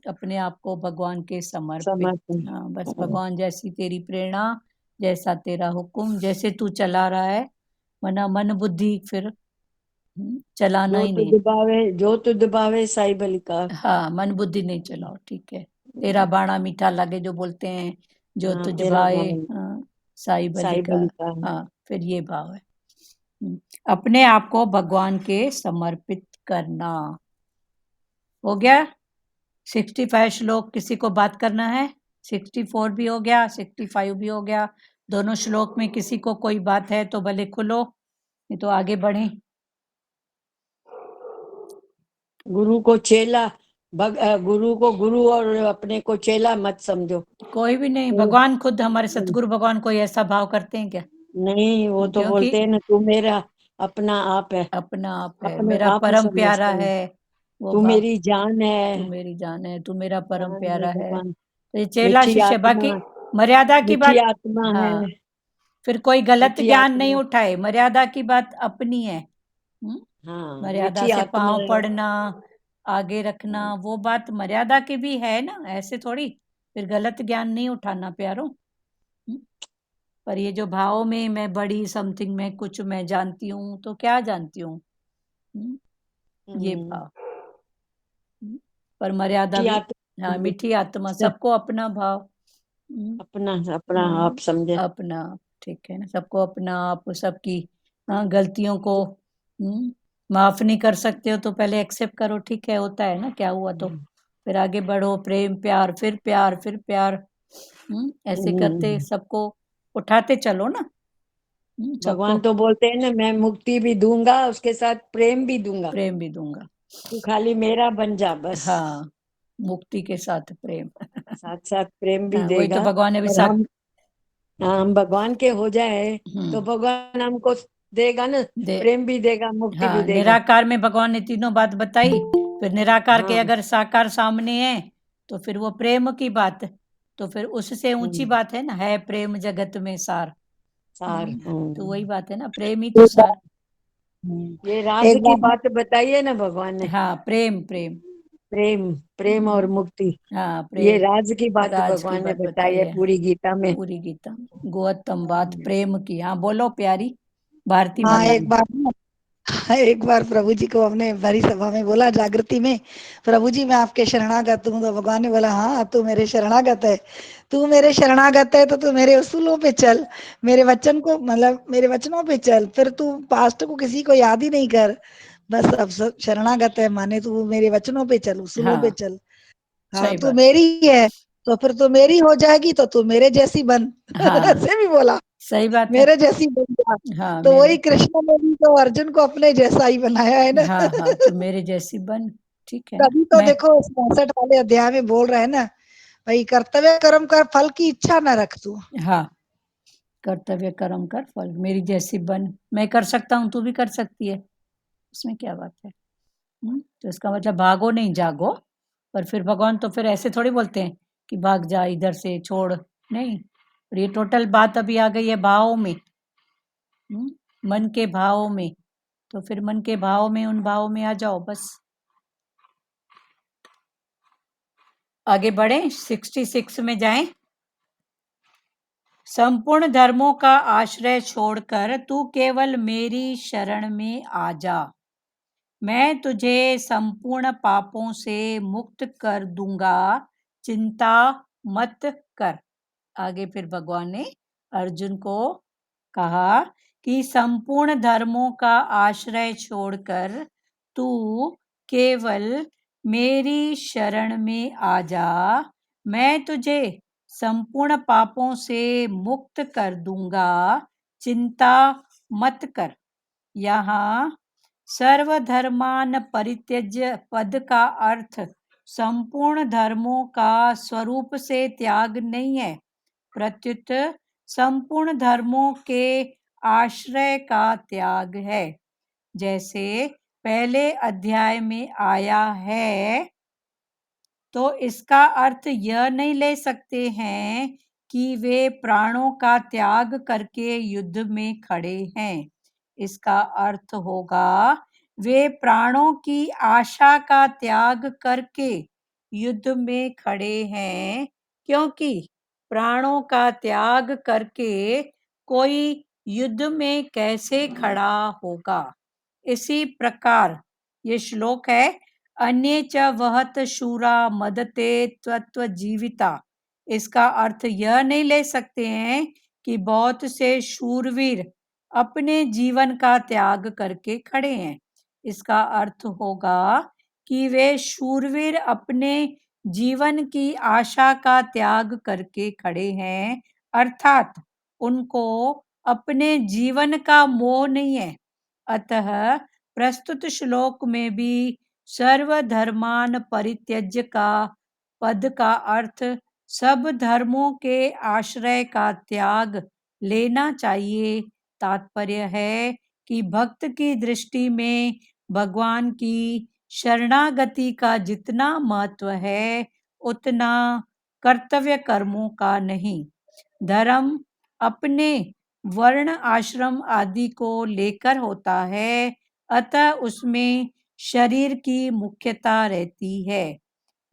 अपने आप को भगवान के समर्पित। हाँ, बस भगवान जैसी तेरी प्रेरणा, जैसा तेरा हुक्म, जैसे तू चला रहा है, मना मन बुद्धि फिर चलाना ही नहीं। जो तू दबावे साई बलिकार। हाँ, मन बुद्धि नहीं चलाओ, ठीक है। तेरा बाणा मीठा लगे जो बोलते हैं, जो तुझ तेरा भाए, बाणा हाँ, साई बलि का। बलिकार। हाँ, फिर ये भाव है अपने आप को भगवान के समर्पित करना। हो गया 65 श्लोक। किसी को बात करना है? 64 भी हो गया, 65 भी हो गया। दोनों श्लोक में किसी को कोई बात है तो भले खुलो, नहीं तो आगे बढ़े। गुरु को चेला, गुरु को गुरु और अपने को चेला मत समझो। कोई भी नहीं, भगवान खुद, हमारे सतगुरु भगवान कोई ऐसा भाव करते हैं क्या? नहीं, वो तो बोलते हैं ना तू मेरा अपना आप है, अपना आप है, अपने मेरा आप परम प्यारा समझते हैं। है, वो तू भाव, मेरी जान तू है, मेरी जान है, तू मेरा परम जान प्यारा है। भगवान। तो ये चेला मीठी शिष्य, बाकी आत्मा, मर्यादा की मीठी बात, आत्मा है, हाँ, फिर कोई गलत मीठी ज्ञान नहीं आत्मा। उठाए, मर्यादा की बात अपनी है। हाँ, मर्यादा मीठी से आत्मा पांव है। पड़ना, आगे रखना, वो बात मर्यादा की भी है ना, ऐसे थोड़ी, फिर गलत ज्ञान नहीं उठाना प्यारों। पर ये जो भाव में मैं बड़ी समथिंग में कुछ मैं जानती हूँ, तो क्या जानती हूँ, ये भाव। पर मर्यादा मीठी भी, आत्मा, हाँ, मीठी आत्मा, सब सबको अपना भाव, अपना अपना आप समझे। अपना आप, ठीक है ना, सबको अपना आप, सबकी गलतियों को माफ नहीं कर सकते हो तो पहले एक्सेप्ट करो, ठीक है, होता है ना, क्या हुआ तो फिर आगे बढ़ो, प्रेम प्यार, फिर प्यार, फिर प्यार, ऐसे करते सबको उठाते चलो ना। सबको भगवान तो बोलते हैं ना, मैं मुक्ति भी दूंगा, उसके साथ प्रेम भी दूंगा, प्रेम भी दूंगा। तू खाली मेरा बन जा बस। हाँ, मुक्ति के साथ प्रेम। साथ साथ प्रेम भी हाँ, वही तो देगा। भगवान ने भी और हम भगवान के हो जाए तो भगवान हमको देगा ना, दे, प्रेम भी देगा, मुक्ति भी हाँ, देगा। निराकार में भगवान ने तीनों बात बताई, फिर निराकार के हाँ, अगर साकार सामने है तो फिर वो प्रेम की बात, तो फिर उससे ऊंची बात है ना, है प्रेम जगत में सार। सार। तो वही बात है ना, प्रेम ही तो सार। ये राज एक की बार बात बताइए ना भगवान ने, हाँ, प्रेम प्रेम, प्रेम, प्रेम और मुक्ति, हाँ, ये प्रेम, राज की बात राज की भगवान ने बात बताई बताई है है पूरी गीता में। पूरी गीता में, गोतम बात प्रेम की। हाँ, बोलो प्यारी भारती हाँ माता। एक बार प्रभु जी को हमने भरी सभा में बोला, जागृति में, प्रभु जी मैं आपके शरणागत हूँ। तो भगवान ने बोला हाँ तू मेरे शरणागत है, तू मेरे शरणागत है तो तू मेरे उसूलों पे चल, मेरे वचन को, मतलब मेरे वचनों पे चल, फिर तू पास्ट को किसी को याद ही नहीं कर, बस अब शरणागत है माने तू मेरे वचनों पे चल, उसूलों पे हाँ, चल। हाँ सही तू बात, मेरी है तो फिर तू मेरी हो जाएगी तो तू मेरे जैसी बन। हाँ, ऐसे भी बोला, सही बात है, मेरे जैसी बन जा। हाँ, तो मेरे, वही कृष्ण ने भी तो अर्जुन को अपने जैसा ही बनाया है ना। हाँ, हाँ, तो मेरे जैसी बन, ठीक है ना, तभी तो मैं, देखो 66 वाले अध्याय में बोल रहे हैं ना, भाई कर्तव्य कर्म कर, फल की इच्छा न रख तू। हाँ, कर्तव्य कर्म कर, फल मेरी जैसी बन, मैं कर सकता हूँ तू भी कर सकती है, उसमें क्या बात है। तो इसका मतलब भागो नहीं जागो, पर फिर भगवान तो फिर ऐसे थोड़ी बोलते हैं कि भाग जा इधर से छोड़, नहीं, और ये टोटल बात अभी आ गई है भाव में, मन के भाव में, तो फिर मन के भाव में, उन भाव में आ जाओ बस। आगे बढ़े, 66 में जाएं। संपूर्ण धर्मों का आश्रय छोड़कर तू केवल मेरी शरण में आ जा, मैं तुझे संपूर्ण पापों से मुक्त कर दूंगा, चिंता मत कर। आगे फिर भगवान ने अर्जुन को कहा कि संपूर्ण धर्मों का आश्रय छोड़कर तू केवल मेरी शरण में आ जा, मैं तुझे संपूर्ण पापों से मुक्त कर दूंगा, चिंता मत कर। यहाँ सर्वधर्मान परित्यज्य पद का अर्थ संपूर्ण धर्मों का स्वरूप से त्याग नहीं है, प्रत्युत संपूर्ण धर्मों के आश्रय का त्याग है। जैसे पहले अध्याय में आया है, तो इसका अर्थ यह नहीं ले सकते हैं कि वे प्राणों का त्याग करके युद्ध में खड़े हैं। इसका अर्थ होगा वे प्राणों की आशा का त्याग करके युद्ध में खड़े हैं, क्योंकि प्राणों का त्याग करके कोई युद्ध में कैसे खड़ा होगा। इसी प्रकार ये श्लोक है, अन्ये च वहत शूरा मदते त्वत्व जीविता। इसका अर्थ यह नहीं ले सकते हैं कि बहुत से शूरवीर अपने जीवन का त्याग करके खड़े हैं। इसका अर्थ होगा कि वे शूरवीर अपने जीवन की आशा का त्याग करके खड़े हैं, अर्थात उनको अपने जीवन का मोह नहीं है। अतः प्रस्तुत श्लोक में भी सर्वधर्मान परित्यज्य का पद का अर्थ सब धर्मों के आश्रय का त्याग लेना चाहिए। तात्पर्य है कि भक्त की दृष्टि में भगवान की शरणागति का जितना महत्व है उतना कर्तव्य कर्मों का नहीं। धर्म अपने वर्ण आश्रम आदि को लेकर होता है, अतः उसमें शरीर की मुख्यता रहती है,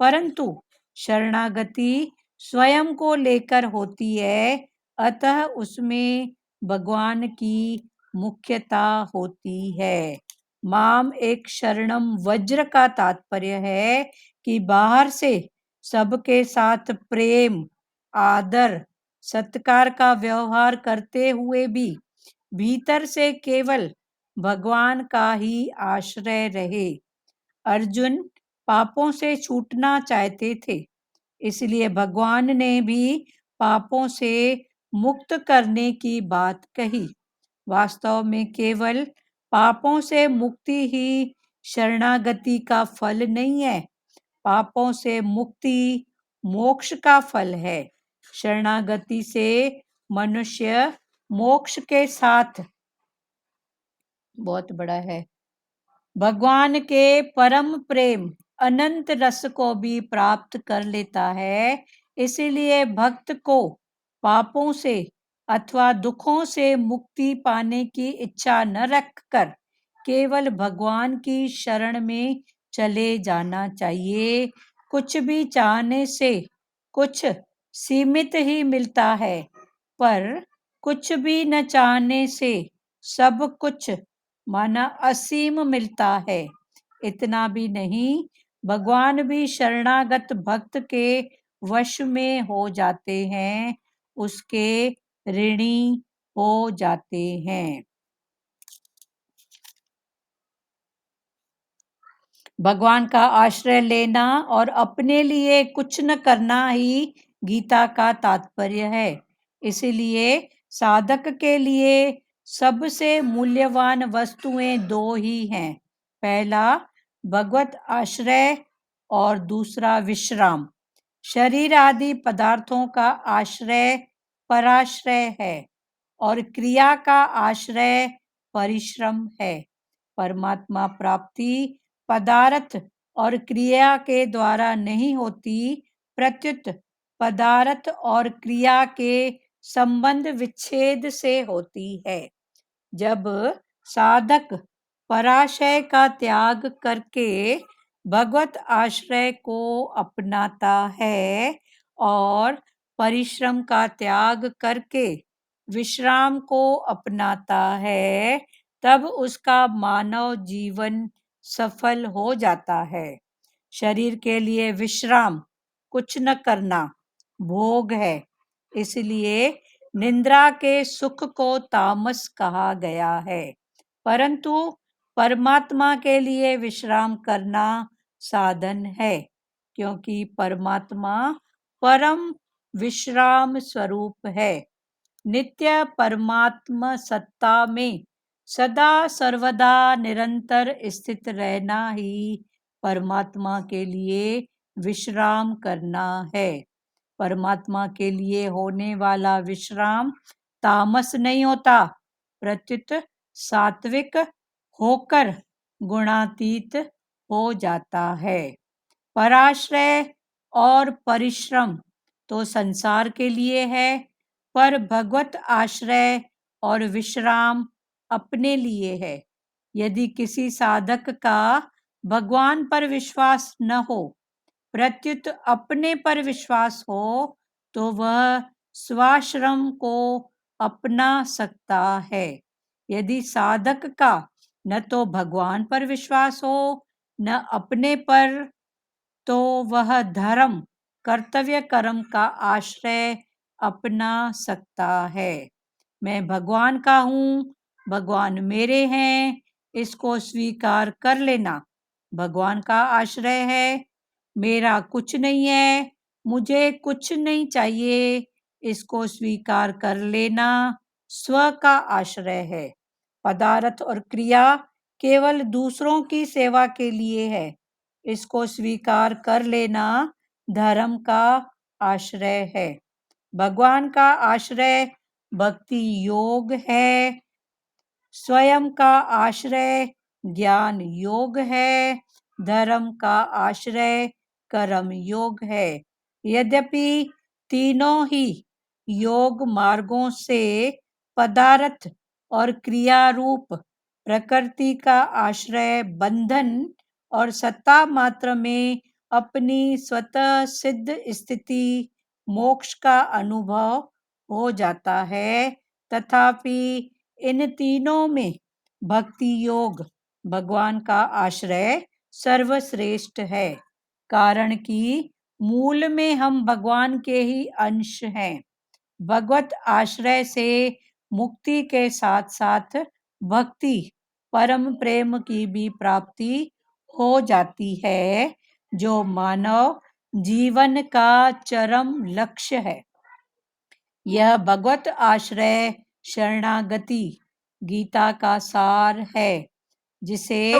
परंतु शरणागति स्वयं को लेकर होती है, अतः उसमें भगवान की मुख्यता होती है। माम एक शरणम वज्र का तात्पर्य है कि बाहर से सबके साथ प्रेम, आदर, सत्कार का व्यवहार करते हुए भी भीतर से केवल भगवान का ही आश्रय रहे। अर्जुन पापों से छूटना चाहते थे, इसलिए भगवान ने भी पापों से मुक्त करने की बात कही। वास्तव में केवल पापों से मुक्ति ही शरणागति का फल नहीं है, पापों से मुक्ति मोक्ष का फल है। शरणागति से मनुष्य मोक्ष के साथ, बहुत बड़ा है, भगवान के परम प्रेम अनंत रस को भी प्राप्त कर लेता है। इसीलिए भक्त को पापों से अथवा दुखों से मुक्ति पाने की इच्छा न रखकर केवल भगवान की शरण में चले जाना चाहिए। कुछ भी चाहने से कुछ सीमित ही मिलता है, पर कुछ भी न चाहने से सब कुछ माना असीम मिलता है। इतना भी नहीं, भगवान भी शरणागत भक्त के वश में हो जाते हैं, उसके ऋणी हो जाते हैं। भगवान का आश्रय लेना और अपने लिए कुछ न करना ही गीता का तात्पर्य है। इसलिए साधक के लिए सबसे मूल्यवान वस्तुएं दो ही हैं, पहला भगवत आश्रय और दूसरा विश्राम। शरीर आदि पदार्थों का आश्रय पराश्रय है और क्रिया का आश्रय परिश्रम है। परमात्मा प्राप्ति पदार्थ और क्रिया के द्वारा नहीं होती, प्रत्युत पदार्थ और क्रिया के संबंध विच्छेद से होती है। जब साधक पराशय का त्याग करके भगवत आश्रय को अपनाता है और परिश्रम का त्याग करके विश्राम को अपनाता है, तब उसका मानव जीवन सफल हो जाता है। शरीर के लिए विश्राम, कुछ न करना, भोग है, इसलिए निद्रा के सुख को तामस कहा गया है, परंतु परमात्मा के लिए विश्राम करना साधन है, क्योंकि परमात्मा परम विश्राम स्वरूप है। नित्य परमात्मा सत्ता में सदा सर्वदा निरंतर स्थित रहना ही परमात्मा के लिए विश्राम करना है। परमात्मा के लिए होने वाला विश्राम तामस नहीं होता, प्रत्युत सात्विक होकर गुणातीत हो जाता है। पराश्रय और परिश्रम तो संसार के लिए है, पर भगवत आश्रय और विश्राम अपने लिए है। यदि किसी साधक का भगवान पर विश्वास न हो, प्रत्युत अपने पर विश्वास हो, तो वह स्वाश्रम को अपना सकता है। यदि साधक का न तो भगवान पर विश्वास हो न अपने पर, तो वह धर्म कर्तव्य कर्म का आश्रय अपना सकता है। मैं भगवान का हूँ, भगवान मेरे हैं, इसको स्वीकार कर लेना भगवान का आश्रय है। मेरा कुछ नहीं है, मुझे कुछ नहीं चाहिए, इसको स्वीकार कर लेना स्व का आश्रय है। पदार्थ और क्रिया केवल दूसरों की सेवा के लिए है, इसको स्वीकार कर लेना धर्म का आश्रय है। भगवान का आश्रय भक्ति योग है, स्वयं का आश्रय ज्ञान योग है धर्म का आश्रय कर्म योग है। यद्यपि तीनों ही योग मार्गों से पदार्थ और क्रिया रूप प्रकृति का आश्रय बंधन और सत्ता मात्र में अपनी स्वतः सिद्ध स्थिति मोक्ष का अनुभव हो जाता है, तथापि इन तीनों में भक्ति योग भगवान का आश्रय सर्वश्रेष्ठ है, कारण कि मूल में हम भगवान के ही अंश हैं। भगवत आश्रय से मुक्ति के साथ साथ भक्ति परम प्रेम की भी प्राप्ति हो जाती है, जो मानव जीवन का चरम लक्ष्य है। यह भगवत आश्रय शरणागति गीता का सार है, जिसे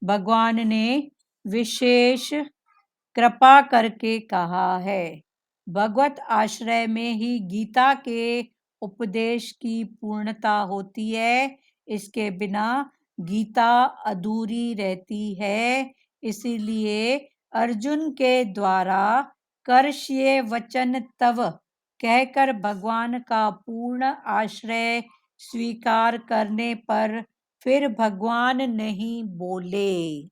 भगवान ने विशेष कृपा करके कहा है। भगवत आश्रय में ही गीता के उपदेश की पूर्णता होती है, इसके बिना गीता अधूरी रहती है। इसीलिए अर्जुन के द्वारा कर्ष्ये वचन तव कहकर भगवान का पूर्ण आश्रय स्वीकार करने पर फिर भगवान नहीं बोले।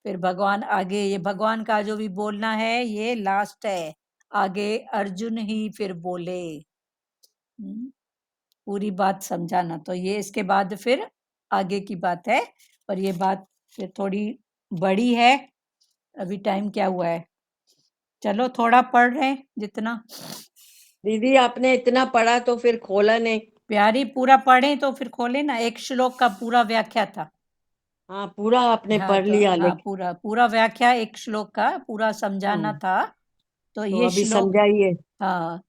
फिर भगवान आगे, ये भगवान का जो भी बोलना है ये लास्ट है, आगे अर्जुन ही फिर बोले। पूरी बात समझाना, तो ये इसके बाद फिर आगे की बात है, और ये बात फिर थोड़ी बड़ी है। अभी टाइम क्या हुआ है? चलो थोड़ा पढ़ रहे हैं जितना। दीदी आपने इतना पढ़ा तो फिर खोला नहीं। प्यारी पूरा पढ़े तो फिर खोले ना। एक श्लोक का पूरा व्याख्या था। हाँ पूरा आपने हाँ, पढ़ तो लिया, हाँ लेकिन पूरा व्याख्या एक श्लोक का पूरा समझाना हाँ, था। तो तो ये अभी श्लोक, समझाइए। हाँ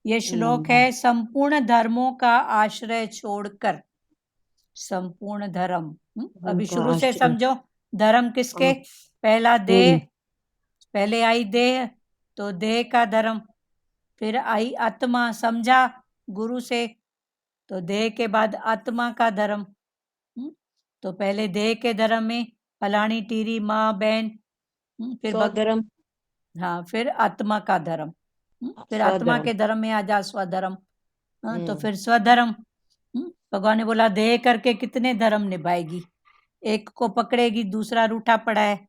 ये श्लोक है, संपूर्ण धर्मों का आश्रय छोड़कर। संपूर्ण धर्म, अभी उनका शुरू से आश्रय। समझो। धर्म किसके? हाँ, पहला देह, पहले आई देह, तो देह का धर्म। फिर आई आत्मा, समझा गुरु से, तो देह के बाद आत्मा का धर्म। तो पहले देह के धर्म में फलानी टीरी माँ बहन, फिर स्वधर्म। हाँ फिर आत्मा का धर्म, फिर आत्मा स्वधर्म। के धर्म में आ जा स्वधर्म। तो फिर स्वधर्म। भगवान ने बोला देह करके कितने धर्म निभाएगी? एक को पकड़ेगी दूसरा रूठा पड़ा है,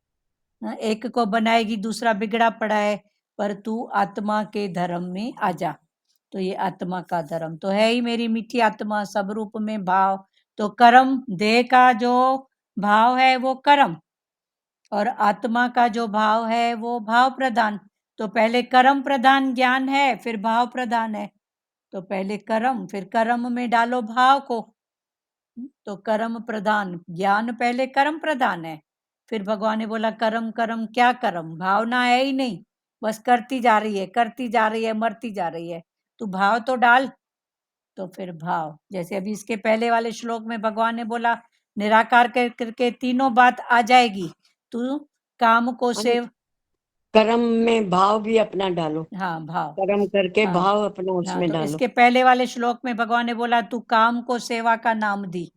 एक को बनाएगी दूसरा बिगड़ा पड़ा है, पर तू आत्मा के धर्म में आ जा। तो ये आत्मा का धर्म तो है ही मेरी मीठी आत्मा, सब रूप में भाव। तो कर्म, देह का जो भाव है वो कर्म, और आत्मा का जो भाव है वो भाव प्रधान। तो पहले कर्म प्रधान ज्ञान है, फिर भाव प्रधान है। तो पहले कर्म, फिर कर्म में डालो भाव को। तो कर्म प्रधान ज्ञान, पहले कर्म प्रधान है। फिर भगवान ने बोला कर्म कर्म क्या कर्म, भावना है ही नहीं, बस करती जा रही है, करती जा रही है, मरती जा रही है। तू भाव तो डाल। तो फिर भाव, जैसे अभी इसके पहले वाले श्लोक में भगवान ने बोला निराकार करके तीनों बात आ जाएगी। तू काम को सेव, कर्म में भाव भी अपना डालो। हाँ भाव, कर्म करके हाँ भाव अपना हाँ। उसमें तो डालो। इसके पहले वाले श्लोक में भगवान ने बोला तू काम को सेवा का नाम दी।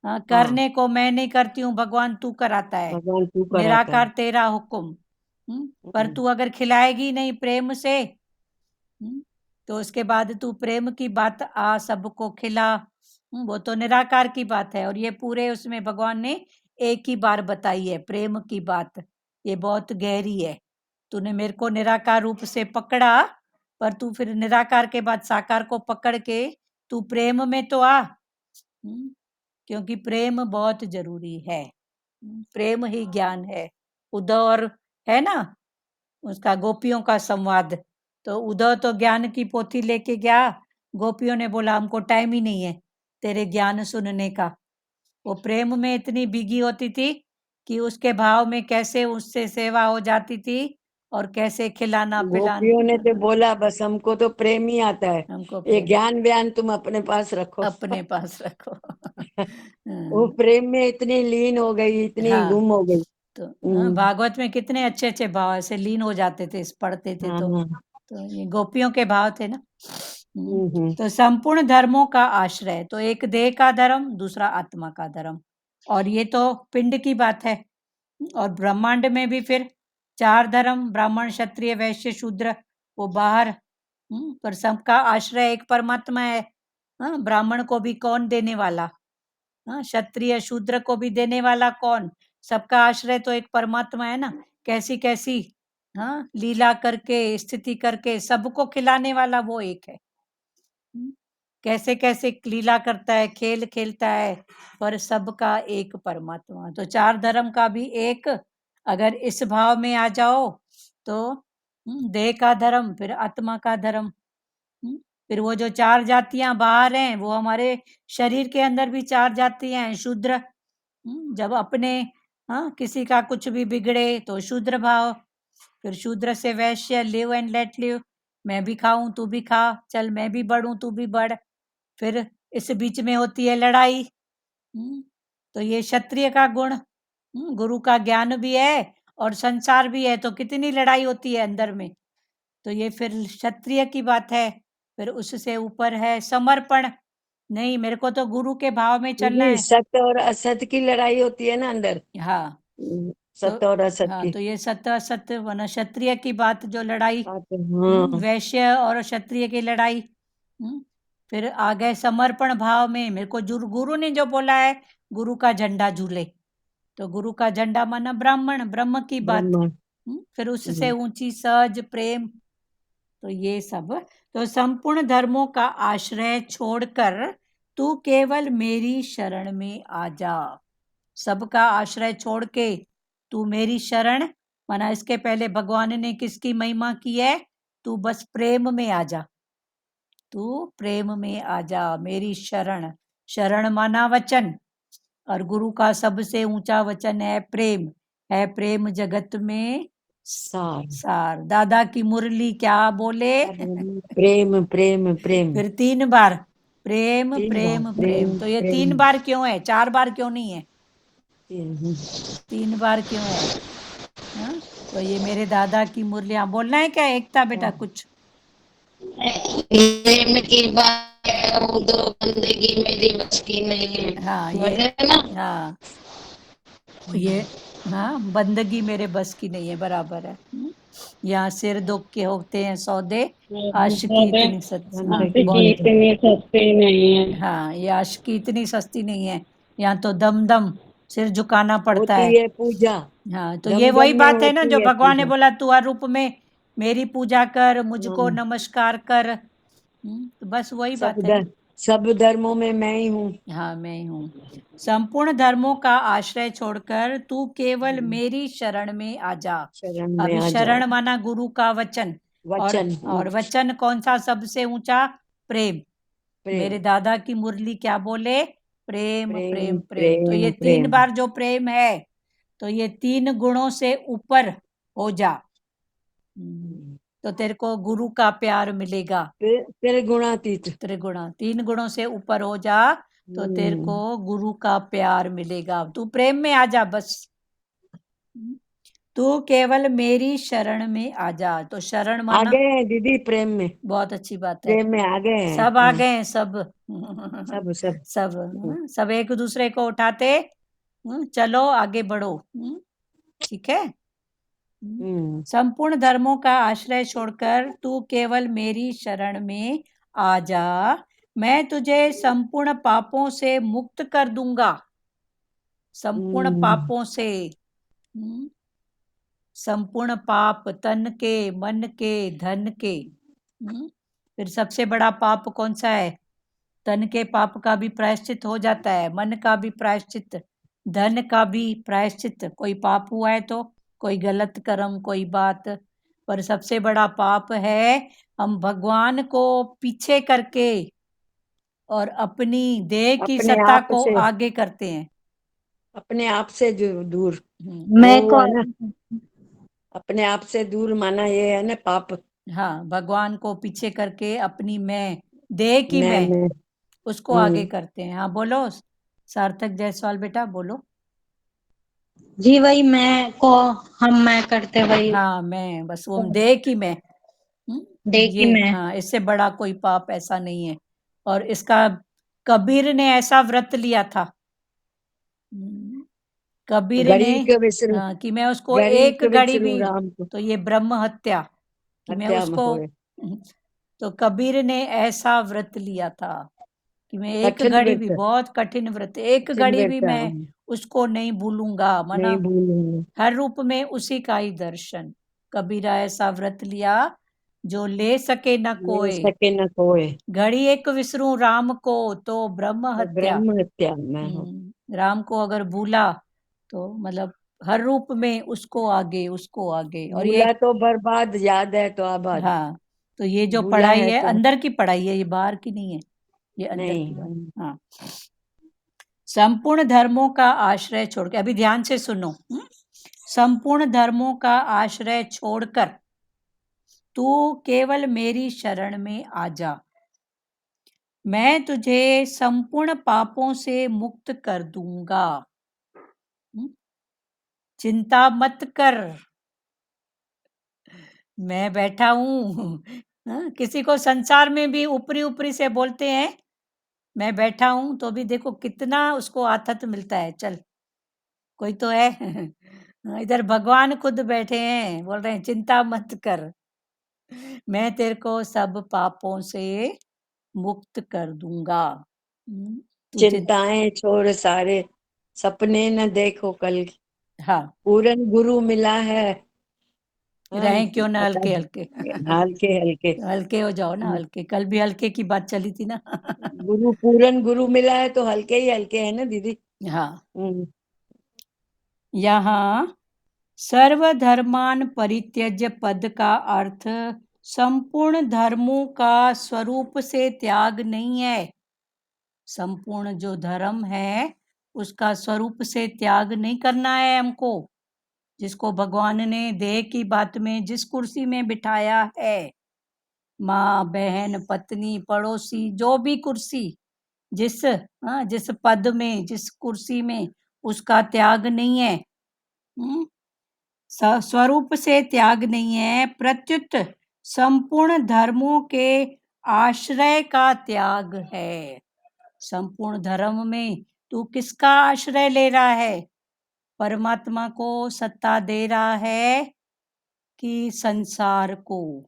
हाँ, करने को मैं नहीं करती हूँ, भगवान तू कराता है, भगवान तू कराता है। निराकार तेरा हुक्म। पर तू अगर खिलाएगी नहीं प्रेम से, तो उसके बाद तू प्रेम की बात आ सबको खिला, वो तो निराकार की बात है। और ये पूरे उसमें भगवान ने एक ही बार बताई है प्रेम की बात, ये बहुत गहरी है। तूने मेरे को निराकार रूप से पकड़ा, पर तू फिर निराकार के बाद साकार को पकड़ के तू प्रेम में तो आ, क्योंकि प्रेम बहुत जरूरी है। प्रेम ही ज्ञान है। उद्धव और है ना उसका गोपियों का संवाद, तो उद्धव तो ज्ञान की पोथी लेके गया, गोपियों ने बोला हमको टाइम ही नहीं है तेरे ज्ञान सुनने का। वो प्रेम में इतनी भीगी होती थी कि उसके भाव में कैसे उससे सेवा हो जाती थी, और कैसे खिलाना गोपियों ने पिलाना। तो बोला बस हमको तो प्रेम ही आता है, हमको ये प्रेम ज्ञान व्यान तुम अपने पास रखो। अपने पास रखो। वो प्रेम में इतनी लीन हो गई, इतनी हाँ, गुम हो गई। तो भागवत में कितने अच्छे अच्छे भाव ऐसे लीन हो जाते थे, पढ़ते थे। तो ये गोपियों के भाव थे ना। तो संपूर्ण धर्मों का आश्रय, तो एक देह का धर्म, दूसरा आत्मा का धर्म, और ये तो पिंड की बात है। और ब्रह्मांड में भी फिर 4 धर्म, ब्राह्मण, क्षत्रिय, वैश्य, शूद्र, वो बाहर। पर सबका आश्रय एक परमात्मा है। ब्राह्मण को भी कौन देने वाला? क्षत्रिय शूद्र को भी देने वाला कौन? सबका आश्रय तो एक परमात्मा है ना। कैसी कैसी लीला करके, स्थिति करके सबको खिलाने वाला वो एक है। कैसे कैसे लीला करता है, खेल खेलता है, पर सबका एक परमात्मा। तो 4 धर्म का भी एक, अगर इस भाव में आ जाओ तो देह का धर्म, फिर आत्मा का धर्म, फिर वो जो 4 जातियां बाहर हैं, वो हमारे शरीर के अंदर भी 4 जातियां हैं। शूद्र, जब अपने किसी का कुछ भी बिगड़े तो शूद्र भाव। फिर शूद्र से वैश्य, लिव एंड लेट लिव, मैं भी खाऊं तू भी खा, चल मैं भी बढ़ूं तू भी बढ़। फिर इस बीच में होती है लड़ाई। तो ये क्षत्रिय का गुण, गुरु का ज्ञान भी है और संसार भी है, तो कितनी लड़ाई होती है अंदर में। तो ये फिर क्षत्रिय की बात है। फिर उससे ऊपर है समर्पण। नहीं, मेरे को तो गुरु के भाव में चलना दीदी है। सत्य और असत्य की लड़ाई होती है ना अंदर। हाँ, सत्य और असत्य हाँ, की। तो ये सत्य असत्य वरना क्षत्रिय की बात जो लड़ाई, हाँ, वैश्य और क्षत्रिय की लड़ाई। फिर आ गए समर्पण भाव में। मेरे को गुरु ने जो बोला है, गुरु का झंडा झूले, तो गुरु का झंडा माना ब्राह्मण, ब्रह्म की बात। ब्रह्म। फिर उससे ऊंची सहज प्रेम। तो ये सब, तो संपूर्ण धर्मों का आश्रय छोड़कर तू केवल मेरी शरण में आ जा। सबका आश्रय छोड़ के तू मेरी शरण, माना इसके पहले भगवान ने किसकी महिमा की है? तू बस प्रेम में आ जा, तू प्रेम में आ जा, मेरी शरण। शरण माना वचन, और गुरु का सबसे ऊंचा वचन है प्रेम। है प्रेम जगत में सार। सार। दादा की मुरली क्या बोले? प्रेम प्रेम प्रेम। फिर 3 बार प्रेम 3 बार प्रेम प्रेम। तो ये 3 प्रेम। बार क्यों है? 4 बार क्यों नहीं है? 3 3 बार क्यों है? तो ये मेरे दादा की मुरलियां बोलना है क्या एकता बेटा कुछ? प्रेम की बात है, वो तो बंदगी मेरी बस की नहीं है। हाँ, ये बोले ना। हाँ, ये बंदगी मेरे बस की नहीं है, बराबर है। यहाँ सिर दुख के होते हैं सौदे, आशिकी इतनी सस्ती। हाँ, आशिकी इतनी सस्ती नहीं है। हाँ, ये आशिकी इतनी सस्ती नहीं है। यहाँ तो दम दम सिर झुकाना पड़ता है। होती है पूजा। हाँ, तो ये दमदम वही में बात है ना होती जो है भगवान ने पूजा। बोला, तू हर रूप में मेरी पूजा कर, मुझको हाँ, नमस्कार कर। तो बस वही बात है ना। सब धर्मों में मैं ही हूँ। हाँ, मैं हूँ। संपूर्ण धर्मों का आश्रय छोड़कर तू केवल मेरी शरण में आ जा। शरण में अभी आ शरण जाओ। माना गुरु का वचन, वचन। और वचन कौन सा सबसे ऊंचा? प्रेम। प्रेम मेरे दादा की मुरली क्या बोले? प्रेम प्रेम प्रेम प्रेम। तो प्रेम ये 3 प्रेम। बार जो प्रेम है, तो ये 3 गुणों से ऊपर हो जा, तो तेरे को गुरु का प्यार मिलेगा। तेरे गुणातीत। त्रिगुणा, 3 गुणों से ऊपर हो जा तो तेरे को गुरु का प्यार मिलेगा। तू प्रेम में आ जा बस। तू केवल मेरी शरण में आ जा। तो शरण आ माना, गए हैं दीदी प्रेम में। बहुत अच्छी बात है। प्रेम में आ गए हैं। सब आ गए हैं, सब सब सब। सब सब एक दूसरे को उठाते, चलो आगे बढ़ो। ठीक है। संपूर्ण धर्मों का आश्रय छोड़कर तू केवल मेरी शरण में आ जा, मैं तुझे संपूर्ण पापों से मुक्त कर दूंगा। संपूर्ण पापों से, संपूर्ण पाप, तन के, मन के, धन के। फिर सबसे बड़ा पाप कौन सा है? तन के पाप का भी प्रायश्चित हो जाता है, मन का भी प्रायश्चित, धन का भी प्रायश्चित। कोई पाप हुआ है तो, कोई गलत कर्म, कोई बात, पर सबसे बड़ा पाप है हम भगवान को पीछे करके और अपनी देह की अपने सत्ता आप को से, आगे करते हैं। अपने आप से जो दूर। मैं वो है ना, अपने आप से दूर माना ये है ना पाप। हाँ, भगवान को पीछे करके अपनी मैं, देह की मैं, मैं उसको आगे करते हैं। हाँ बोलो सार्थक जायसवाल बेटा, बोलो। जी, वही मैं को हम मैं करते वही। हाँ, मैं, बस वो देह की मैं। देह की ये मैं। हाँ, इससे बड़ा कोई पाप ऐसा नहीं है। और इसका कबीर ने ऐसा व्रत लिया था। कबीर ने गरीब के विसरू कि मैं उसको गरीब एक के घड़ी विसरू भी, राम को तो ये ब्रह्म हत्या कि मैं हत्या में उसको होए। तो कबीर ने ऐसा व्रत लिया था कि मैं एक कठिन घड़ी भी, व्रत बहुत कठिन व्रत, एक कठिन घड़ी भी व्रत मैं उसको नहीं भूलूंगा, नहीं मना भूलूंगा। हर रूप में उसी का ही दर्शन। कबीरा ऐसा व्रत लिया जो ले सके न ले कोय, सके न कोय, घड़ी एक विसरूं राम को तो ब्रह्म तो हत्या। ब्रह्म हत्या में हो। राम को अगर भूला तो मतलब हर रूप में उसको आगे और ये भूला तो बर्बाद, याद है तो आबाद। हाँ, तो ये जो भूला पढ़ाई है है तो अंदर की पढ़ाई है, ये बाहर की नहीं है, ये अंदर की बात। नहीं। हाँ, संपूर्ण धर्मों का आश्रय छोड़ के, अभी ध्यान से सुनो। संपूर्ण धर्मों का आश्रय छोड़कर तू केवल मेरी शरण में आ जा, मैं तुझे संपूर्ण पापों से मुक्त कर दूंगा। चिंता मत कर, मैं बैठा हूँ। किसी को संसार में भी ऊपरी ऊपरी से बोलते हैं मैं बैठा हूँ, तो भी देखो कितना उसको आथत मिलता है। चल, कोई तो है। इधर भगवान खुद बैठे हैं, बोल रहे हैं चिंता मत कर, मैं तेरे को सब पापों से मुक्त कर दूंगा। तुझे चिंताएं छोड़ सारे, सपने न देखो कल, हाँ, पूरन गुरु मिला है। हाँ, रहे क्यों ना बता हल्के हल्के। हल्के हल्के। हल्के हो जाओ ना, हल्के। कल भी हल्के की बात चली थी ना। गुरु पूरन गुरु मिला है तो हल्के ही हल्के है ना दीदी। हाँ, हम्म, यहाँ सर्वधर्मान परित्यज्य पद का अर्थ संपूर्ण धर्मों का स्वरूप से त्याग नहीं है। संपूर्ण जो धर्म है उसका स्वरूप से त्याग नहीं करना है हमको। जिसको भगवान ने देह की बात में जिस कुर्सी में बिठाया है, माँ बहन पत्नी पड़ोसी, जो भी कुर्सी, जिस पद में जिस कुर्सी में, उसका त्याग नहीं है। स्वरूप से त्याग नहीं है, प्रत्युत संपूर्ण धर्मों के आश्रय का त्याग है। संपूर्ण धर्म में तू किसका आश्रय ले रहा है? परमात्मा को सत्ता दे रहा है कि संसार को?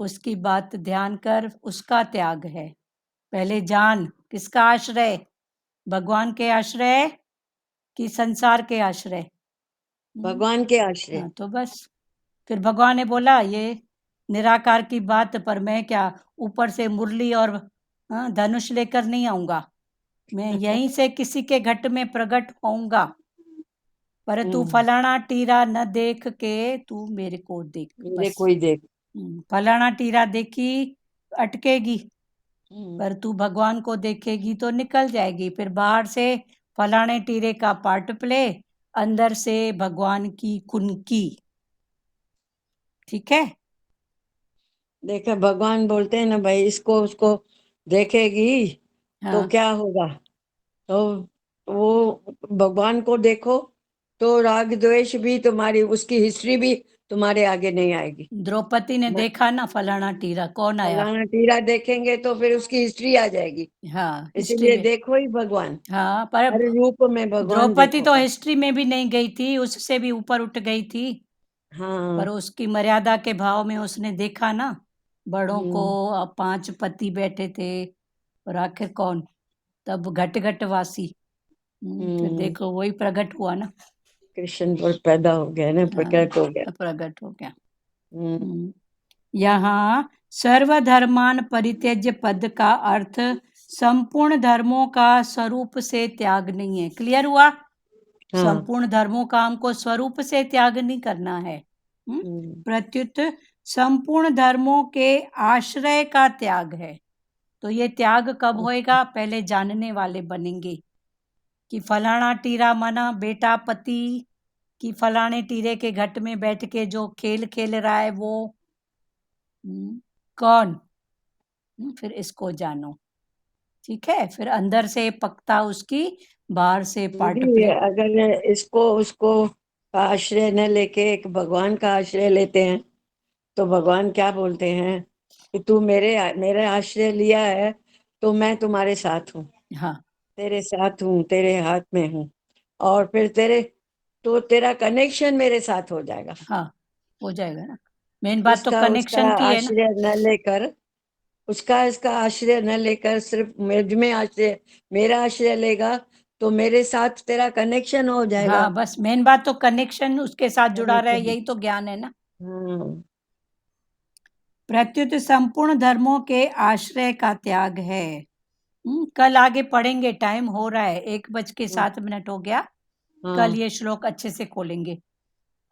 उसकी बात ध्यान कर, उसका त्याग है। पहले जान किसका आश्रय, भगवान के आश्रय कि संसार के आश्रय? भगवान के आश्रय। हाँ, तो बस फिर भगवान ने बोला ये निराकार की बात पर मैं क्या ऊपर से मुरली और धनुष लेकर नहीं आऊंगा, मैं यहीं से किसी के घट में प्रकट होऊंगा। पर तू फलाना टीरा न देख के तू मेरे को देख, मेरे बस। कोई देख। फलाना टीरा देखी अटकेगी, पर तू भगवान को देखेगी तो निकल जाएगी। फिर बाहर से फलाने टीरे का पार्ट प्ले, अंदर से भगवान की कुनकी। ठीक है? देखा, भगवान बोलते हैं ना भाई, इसको उसको देखेगी तो हाँ, क्या होगा। तो वो भगवान को देखो तो राग द्वेष भी तुम्हारी, उसकी हिस्ट्री भी तुम्हारे आगे नहीं आएगी। द्रौपदी ने देखा ना फलाना टीरा, कौन आया? फलाना टीरा देखेंगे तो फिर उसकी हिस्ट्री आ जाएगी। हाँ, हिस्ट्री इसीलिए में। देखो ही भगवान, हाँ, पर हर रूप में भगवान द्रौपदी देखो तो बस। हिस्ट्री में भी नहीं गई थी, उससे भी ऊपर उठ गई थी। पर हाँ। उसकी मर्यादा के भाव में उसने देखा ना, बड़ों को 5 पति बैठे थे, और आखिर कौन, तब घट घट वासी। फिर देखो वही प्रकट हुआ ना। कृष्ण पर पैदा हो गया ना, प्रकट हो गया। प्रकट हो गया। हम्म, यहाँ सर्वधर्मान परित्यज्य पद का अर्थ संपूर्ण धर्मों का स्वरूप से त्याग नहीं है। क्लियर हुआ? हाँ। संपूर्ण धर्मों का हमको स्वरूप से त्याग नहीं करना है। प्रत्युत संपूर्ण धर्मों के आश्रय का त्याग है। तो ये त्याग कब होएगा? पहले जानने वाले बनेंगे कि फलाना टीरा माना बेटा पति, कि फलाने टीरे के घट में बैठ के जो खेल खेल रहा है वो कौन? फिर इसको जानो। ठीक है? फिर अंदर से पकता उसकी, बाहर से पार्ट दीदी प्ले। अगर इसको उसको का आश्रय न लेके एक भगवान का आश्रय लेते हैं तो भगवान क्या बोलते हैं कि तू मेरे आश्रय लिया है तो मैं तुम्हारे साथ हूँ। हाँ, तेरे साथ हूँ, तेरे हाथ में हूँ। और फिर तेरा कनेक्शन मेरे साथ हो जाएगा। हाँ, हो जाएगा ना। मेन बात तो उसका कनेक्शन की है ना। आश्रय न लेकर, इसका आश्रय न लेकर सिर्फ में आश्रय, मेरा आश्रय लेगा तो मेरे साथ तेरा कनेक्शन हो जाएगा। हाँ, बस मेन बात तो कनेक्शन उसके साथ जुड़ा रहे, Connection. यही तो ज्ञान है ना। हाँ, प्रत्युत संपूर्ण धर्मों के आश्रय का त्याग है। कल आगे पढ़ेंगे, टाइम हो रहा है, 1:07 हो गया। हाँ, कल ये श्लोक अच्छे से खोलेंगे।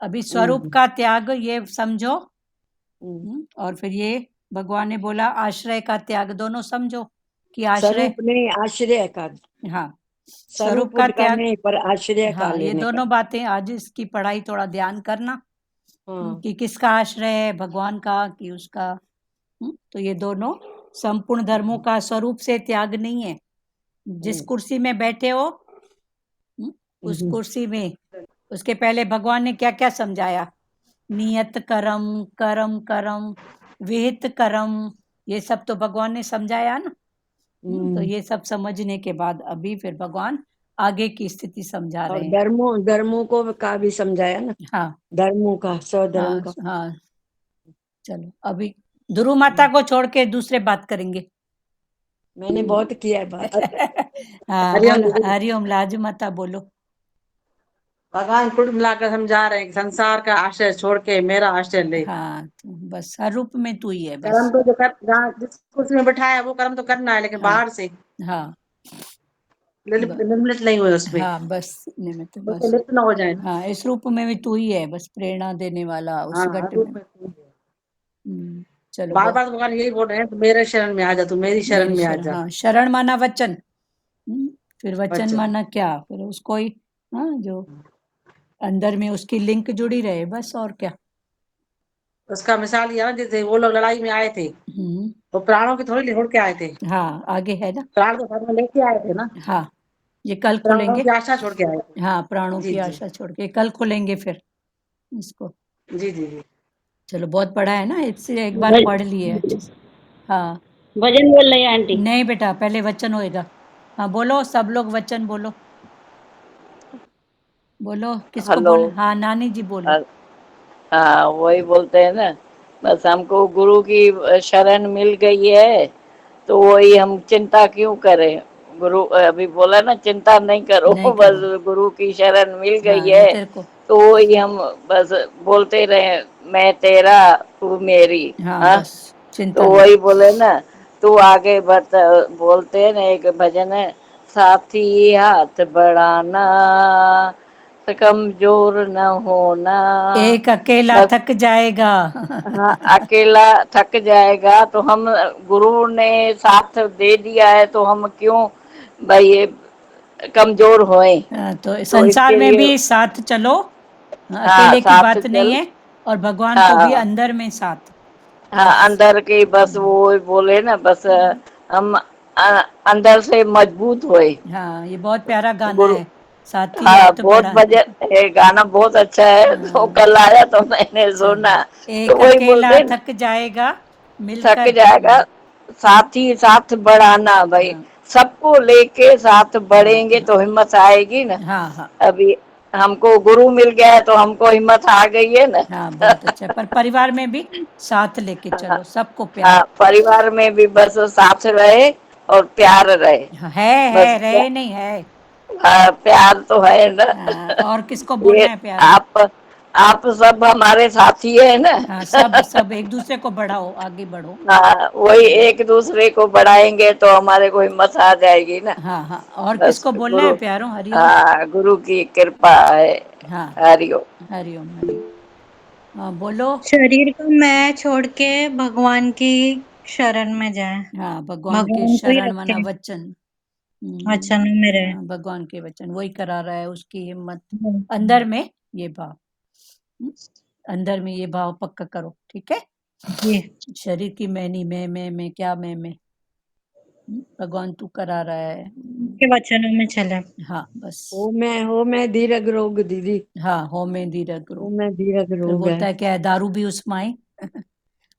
अभी स्वरूप का त्याग ये समझो। और फिर ये भगवान ने बोला आश्रय का त्याग, दोनों समझो कि आश्रय, स्वरूप नहीं, आश्रय का। हाँ, स्वरूप का का त्याग, नहीं, पर आश्रय का हाँ, ये लेने का। दोनों बातें आज इसकी पढ़ाई थोड़ा ध्यान करना हाँ, कि किसका आश्रय है, भगवान का कि उसका। तो ये दोनों संपूर्ण धर्मों का स्वरूप से त्याग नहीं है। जिस कुर्सी में बैठे हो, उस कुर्सी में, उसके पहले भगवान ने क्या क्या समझाया, नियत कर्म, कर्म कर्म, विहित कर्म, ये सब तो भगवान ने समझाया ना। तो ये सब समझने के बाद अभी फिर भगवान आगे की स्थिति समझा और रहे हैं। धर्मों को का भी समझाया ना, हाँ धर्मों का, स्वधर्म हाँ का। हाँ, चलो अभी ध्रुव माता को छोड़ के दूसरे बात करेंगे। मैंने बहुत किया है बात। हाँ हरिओम बोलो, दीदी। हरिओम, लाज माता बोलो। भगवान कुल मिलाकर समझा रहे हैं कि संसार का आश्रय छोड़ के मेरा आश्रय ले। हाँ, तो बस हर रूप में तू ही है कर्म बस। तो जो कर, जहाँ जिस कुर्सी में बैठाया है वो कर्म तो करना है, लेकिन हाँ बाहर से हाँ निर्मित नहीं हुए उसमें, हाँ, बस निमित्त उससे बस। लिप्त न हो जाए। हाँ, इस रूप में भी तू ही है बस, प्रेरणा देने वाला उस हाँ, घट हर में। रूप में तू है। चलो बार बार भगवान यही बोल रहे हैं, तू मेरे शरण में आ जा, तू मेरी शरण मेरी में आ शरण, जा। हाँ, शरण माना वचन। फिर वचन वचन, माना क्या, फिर उसको ही, हाँ, जो अंदर में उसकी लिंक जुड़ी रहे बस, और क्या। उसका मिसाल ये है ना, जैसे वो लोग लड़ाई में आए थे हम्म, तो प्राणों की थोड़ी छोड़ के आए थे, हाँ, आगे है ना। प्राण तो साथ में लेके आए थे ना, हाँ, ये कल प्राणों खोलेंगे। की आशा छोड़ के आए थे। हाँ, प्राणों जी की जी आशा छोड़ के कल खोलेंगे फिर इसको। जी जी जी। चलो बहुत पढ़ा है ना, इससे एक बार पढ़ लिए अच्छे से। हाँ, भजन बोल रही है आंटी। नहीं बेटा, पहले वचन होएगा। हाँ बोलो, सब लोग वचन बोलो। बोलो, किसको हेलो। बोल, हाँ नानी जी बोलो। हाँ, वही बोलते हैं ना, बस हमको गुरु की शरण मिल गई है तो वही हम चिंता क्यों करें। गुरु अभी बोला ना, चिंता नहीं करो नहीं बस करो, गुरु की शरण मिल गई हाँ, ये है तेरे को, तो वही हम बस बोलते रहे, मैं तेरा तू मेरी। हाँ हाँ, बस, चिंता तो नहीं। वही बोले ना, तू आगे बता, बोलते हैं ना एक भजन है, साथी हाथ बढ़ाना, कमजोर न होना। एक अकेला बस, थक जाएगा। हाँ, अकेला थक जाएगा तो हम, गुरु ने साथ दे दिया है तो हम क्यों भाई ये कमजोर होए। हाँ, तो तो संसार इसके में लिए, भी साथ चलो। हाँ, हाँ, अकेले की साथ बात नहीं चल, है, और भगवान को भी हाँ अंदर में साथ हाँ, बस। अंदर के बस वो बोले ना, बस हम अंदर से मजबूत होए। हाँ, ये बहुत प्यारा गाना गुरु, है, साथी हाँ, हाथ बहुत बढ़ा। भजन ये गाना बहुत अच्छा है तो हाँ, कल आया तो मैंने सुना। चलो, तो एक वही अकेला बोलते हैं ना, थक जाएगा, थक मिलकर। जाएगा, साथी साथ बढ़ाना भाई, हाँ सबको लेके साथ हाँ बढ़ेंगे हाँ तो हिम्मत आएगी ना। हाँ हाँ अभी हमको गुरु मिल गया है तो हमको हिम्मत आ गई है ना। हाँ, बहुत अच्छा है। पर परिवार में भी साथ लेके हाँ, चलो, सबको हाँ, प्यार। परिवार में भी बस साथ रहे और प्यार रहे। हाँ, बस रहे नहीं है। हाँ, प्यार तो है ना। हाँ, और किसको ये बोलना है प्यारो। आप सब हमारे साथी है ना। हाँ, सब सब एक दूसरे को बढ़ाओ, आगे बढ़ो। हाँ, वही एक दूसरे को बढ़ाएंगे तो हमारे को हिम्मत आ जाएगी ना। हाँ हाँ, और बस किसको बोलना है गुरु, प्यारो, हरिओम। हाँ, गुरु की कृपा है। हाँ, हरिओम। हरिओम हरिओम। हाँ बोलो। शरीर को मैं छोड़ के भगवान की शरण में जाए, हाँ, भगवान के भगवान को ही शरण मना रखे। वचन। अच्छा ना मेरे। हाँ, भगवान के वचन वही करा रहा है, उसकी हिम्मत अंदर में, ये भाव। अंदर में ये भाव पक्का करो, ठीक है। जी शरीर की मैं क्या मैं। भगवान तू करा रहा है। के वचनों में चले। हाँ बस। हो मैं दीर्घ रोग दीदी, हाँ, हो में दीर्घ हो रो। मैं दीर्घ फिर रोग है। बोलता है क्या है, दारू भी उसमें आई।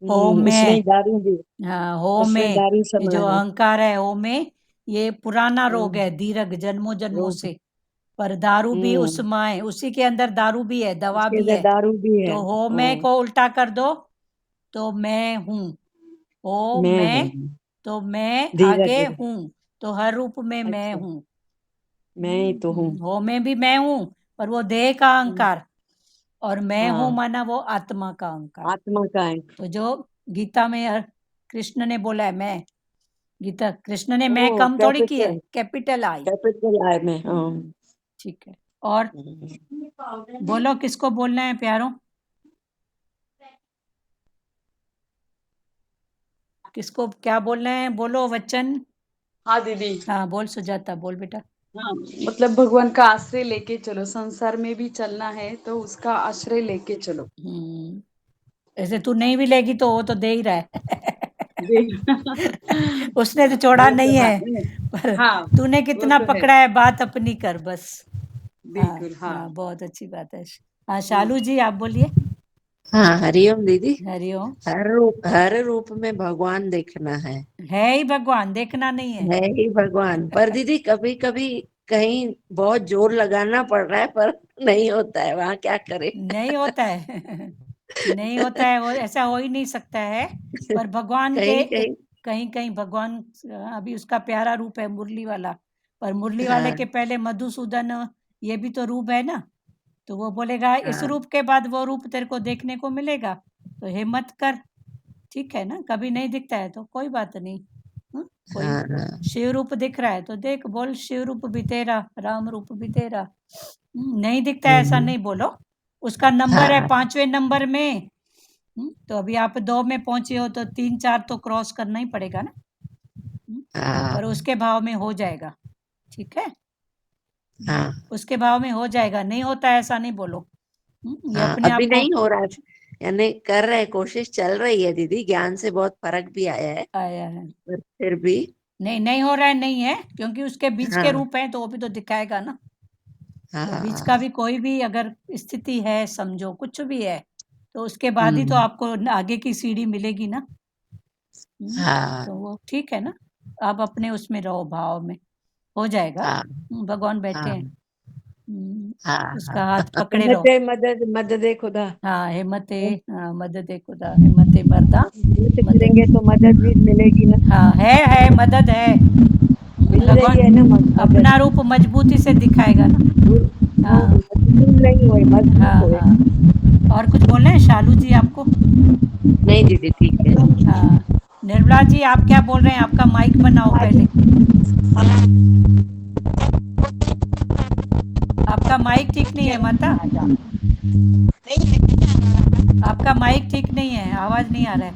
हो उसमें में, ही दारू दी, हाँ हो उसमें में, दारू ये समा जो है। अहंकार है, हो में, ये पुराना रोग है, दीर्घ, जन्मों जन्मों रोग, से। पर दारू भी हम्म, उसमाए, उसी के अंदर दारू भी है, दवा उसके भी अंदर है। दारू भी है। तो हो मैं को उल्टा कर दो तो मैं हूँ, हो मैं मैं हूँ। तो मैं धीरे आगे धीरे। हूँ, तो हर रूप में मैं अच्छा, हूँ। मैं ही तो हूँ। हो में भी मैं हूँ, पर वो देह का अहंकार, और मैं हूँ हाँ, माना वो आत्मा का अहंकार। आत्मा का है। तो जो गीता में कृष्ण ने बोला है मैं, गीता कृष्ण ने मैं ओ कम थोड़ी की है, capital, capital I. Capital I में। हाँ। ठीक है। और बोलो किसको बोलना है प्यारों, किसको क्या बोलना है, बोलो वचन। हाँ दीदी। हाँ बोल सुजाता, बोल बेटा। हाँ, मतलब भगवान का आश्रय लेके चलो, संसार में भी चलना है तो उसका आश्रय लेके चलो। ऐसे तू नहीं भी लेगी तो वो तो दे ही रहा है उसने तो छोड़ा वो तो नहीं है, बात है। पर हाँ, तूने वो कितना तो है। पकड़ा है, बात अपनी कर बस। हाँ बिल्कुल, हाँ। हाँ, बहुत अच्छी बात है। हाँ शालू जी आप बोलिए। हाँ, हरिओम दीदी। हरिओम। हर रूप में भगवान देखना है ही भगवान, देखना नहीं है। है ही भगवान। पर दीदी कभी कभी कहीं बहुत जोर लगाना पड़ रहा है, पर नहीं होता है, वहां क्या करे। नहीं होता है नहीं होता है, वो ऐसा हो ही नहीं सकता है। पर भगवान के कहीं कहीं। कहीं कहीं भगवान, अभी उसका प्यारा रूप है मुरली वाला, पर मुरली वाले हाँ के पहले मधुसूदन, ये भी तो रूप है ना। तो वो बोलेगा इस हाँ रूप के बाद वो रूप तेरे को देखने को मिलेगा, तो हिम्मत कर। ठीक है ना, कभी नहीं दिखता है तो कोई बात नहीं। कोई हाँ हाँ शिव रूप दिख रहा है तो देख, बोल शिव रूप भी तेरा, राम रूप भी तेरा। नहीं दिखता है ऐसा हम्म, नहीं बोलो, उसका नंबर है हाँ 5वें नंबर में। तो अभी आप 2 में पहुंचे हो तो 3 4 तो क्रॉस करना ही पड़ेगा ना। हाँ पर उसके भाव में हो जाएगा। ठीक है, हाँ उसके भाव में हो जाएगा, नहीं होता है ऐसा नहीं बोलो। ये हाँ। अपने अभी आप को नहीं हो रहा है, यानी कर रहे, कोशिश चल रही है दीदी। ज्ञान से बहुत फर्क भी आया है, आया है। पर फिर भी। नहीं नहीं हो रहा है, नहीं है, क्योंकि उसके बीच के हाँ रूप हैं तो वो भी तो दिखाएगा ना। तो बीच का हाँ भी कोई भी अगर स्थिति है, समझो कुछ भी है, तो उसके बाद ही तो हम्म, आपको आगे की सीढ़ी मिलेगी ना। हाँ तो वो ठीक है ना, आप अपने उसमें रहो, भाव में हो जाएगा। हाँ भगवान बैठे हाँ हैं। हाँ उसका हाँ हाथ पकड़े हिम्मत रहो। मदद, मदद खुदा। हाँ हिम्मत मदद खुदा, हिम्मत मर्दा, हिम्मत मदद। करेंगे तो मदद भी मिलेगी ना। हाँ है मदद है। मिल रही है भगवान ना मदद। अपना रूप मजबूती से दिखाएगा ना। हाँ मजबूर नहीं हुए, मजबूत हाँ हुए। हाँ। और कुछ बोले हैं शालू जी आपको? नहीं दीदी, ठीक है। हाँ निर्मला जी आप क्या बोल रहे हैं, आपका माइक बनाओ पहले। आपका माइक ठीक नहीं है माता, आपका माइक ठीक नहीं है, आवाज नहीं आ रहा है।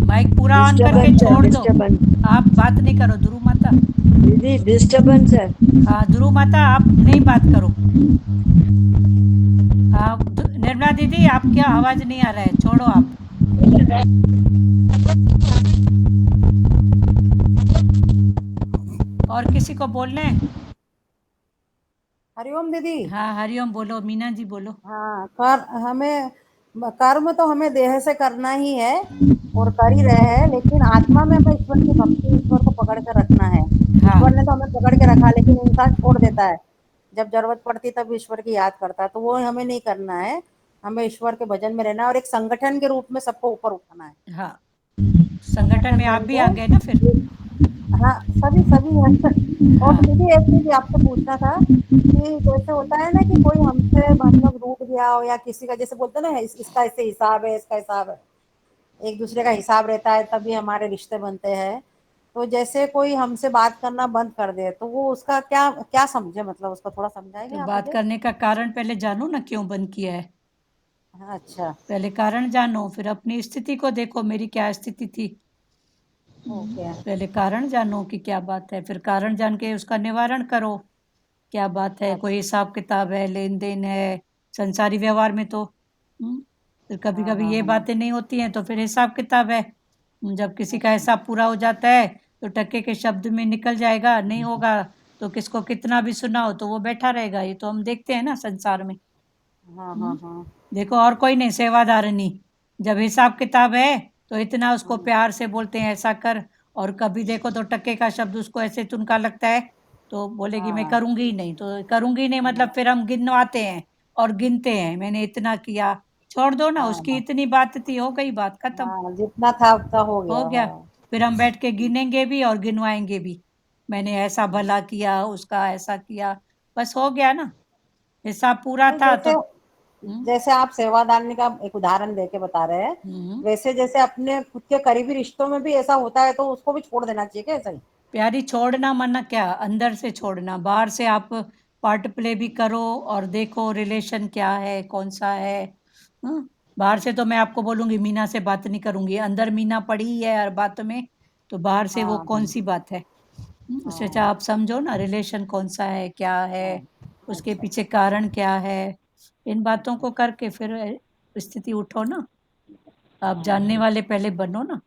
माइक पूरा ऑन करके डिस्टर्बेंस है, छोड़ दो, डिस्टर्बेंस। आप बात नहीं करो ध्रुव माता। दीदी डिस्टर्बेंस है। हाँ ध्रुव माता आप नहीं बात करो। हाँ निर्मला दीदी आप क्या, आवाज नहीं आ रहा है, छोड़ो आप। और किसी को बोलना है? हरिओम दीदी। हाँ हरिओम बोलो, मीना जी बोलो। हाँ, हमें कर्म तो हमें देह से करना ही है और कर ही रहे हैं, लेकिन आत्मा में हमें ईश्वर की भक्ति, ईश्वर को पकड़ कर रखना है। हाँ ईश्वर ने तो हमें पकड़ के रखा, लेकिन इंसान छोड़ देता है। जब जरूरत पड़ती तब ईश्वर की याद करता है, तो वो हमें नहीं करना है। हमें ईश्वर के भजन में रहना है और एक संगठन के रूप में सबको ऊपर उठाना है। हाँ, संगठन में आप बन भी के आ गए ना फिर। हाँ, सभी सभी हैं। और हाँ दीदी एक चीज आपसे पूछना था कि जैसे होता है ना कि कोई हमसे मतलब रूठ गया हो, या किसी का जैसे बोलते हैं ना इसका इससे हिसाब है, इसका हिसाब है, एक दूसरे का हिसाब रहता है तभी हमारे रिश्ते बनते हैं। तो जैसे कोई हमसे बात करना बंद कर दे तो वो उसका क्या क्या समझे, मतलब उसको थोड़ा समझाएंगे तो आप बात मुझे। करने का कारण पहले जानो ना, क्यों बंद किया है। हाँ, अच्छा। पहले कारण जानो, फिर अपनी स्थिति को देखो, मेरी क्या स्थिति थी। ओके। पहले कारण जानो कि क्या बात है, फिर कारण जान के उसका निवारण करो। क्या बात है, कोई अच्छा। हिसाब किताब है, लेन देन है, संसारी व्यवहार में तो फिर कभी हाँ कभी हाँ ये हाँ। बातें नहीं होती हैं तो फिर हिसाब किताब है। जब किसी का अच्छा। हिसाब पूरा हो जाता है तो टक्के के शब्द में निकल जाएगा, नहीं होगा तो किसको कितना भी सुनाओ तो वो बैठा रहेगा। ये तो हम देखते हैं ना संसार में। हाँ हाँ हम्म, हाँ देखो और कोई नहीं, सेवादारनी। जब हिसाब किताब है तो इतना उसको हाँ। प्यार से बोलते हैं ऐसा कर, और कभी देखो तो टक्के का शब्द उसको ऐसे तुनका लगता है तो बोलेगी मैं हाँ करूंगी ही नहीं, तो करूंगी नहीं मतलब फिर हम गिनवाते हैं और गिनते हैं, मैंने इतना किया, छोड़ दो ना, उसकी हाँ इतनी बात थी, हो गई बात खत्म, हाँ, जितना था उतना हो हो गया। गया। हाँ फिर हम बैठ के गिनेंगे भी और गिनवाएंगे भी, मैंने ऐसा भला किया, उसका ऐसा किया, बस हो गया ना, हिसाब पूरा नहीं, था तो। जैसे आप सेवादारनी का एक उदाहरण देके बता रहे हैं, वैसे जैसे अपने खुद के करीबी रिश्तों में भी ऐसा होता है तो उसको भी छोड़ देना चाहिए क्या? ऐसा ही प्यारी, छोड़ना मना क्या, अंदर से छोड़ना, बाहर से आप पार्ट प्ले भी करो और देखो रिलेशन क्या है, कौन सा है। बाहर से तो मैं आपको बोलूंगी मीना से बात नहीं करूंगी, अंदर मीना पड़ी ही है हर बात में, तो बाहर से वो हाँ कौन सी बात है। उससे अच्छा आप समझो ना रिलेशन कौन सा है, क्या है, उसके अच्छा पीछे कारण क्या है, इन बातों को करके फिर स्थिति उठो ना, आप जानने वाले पहले बनो ना।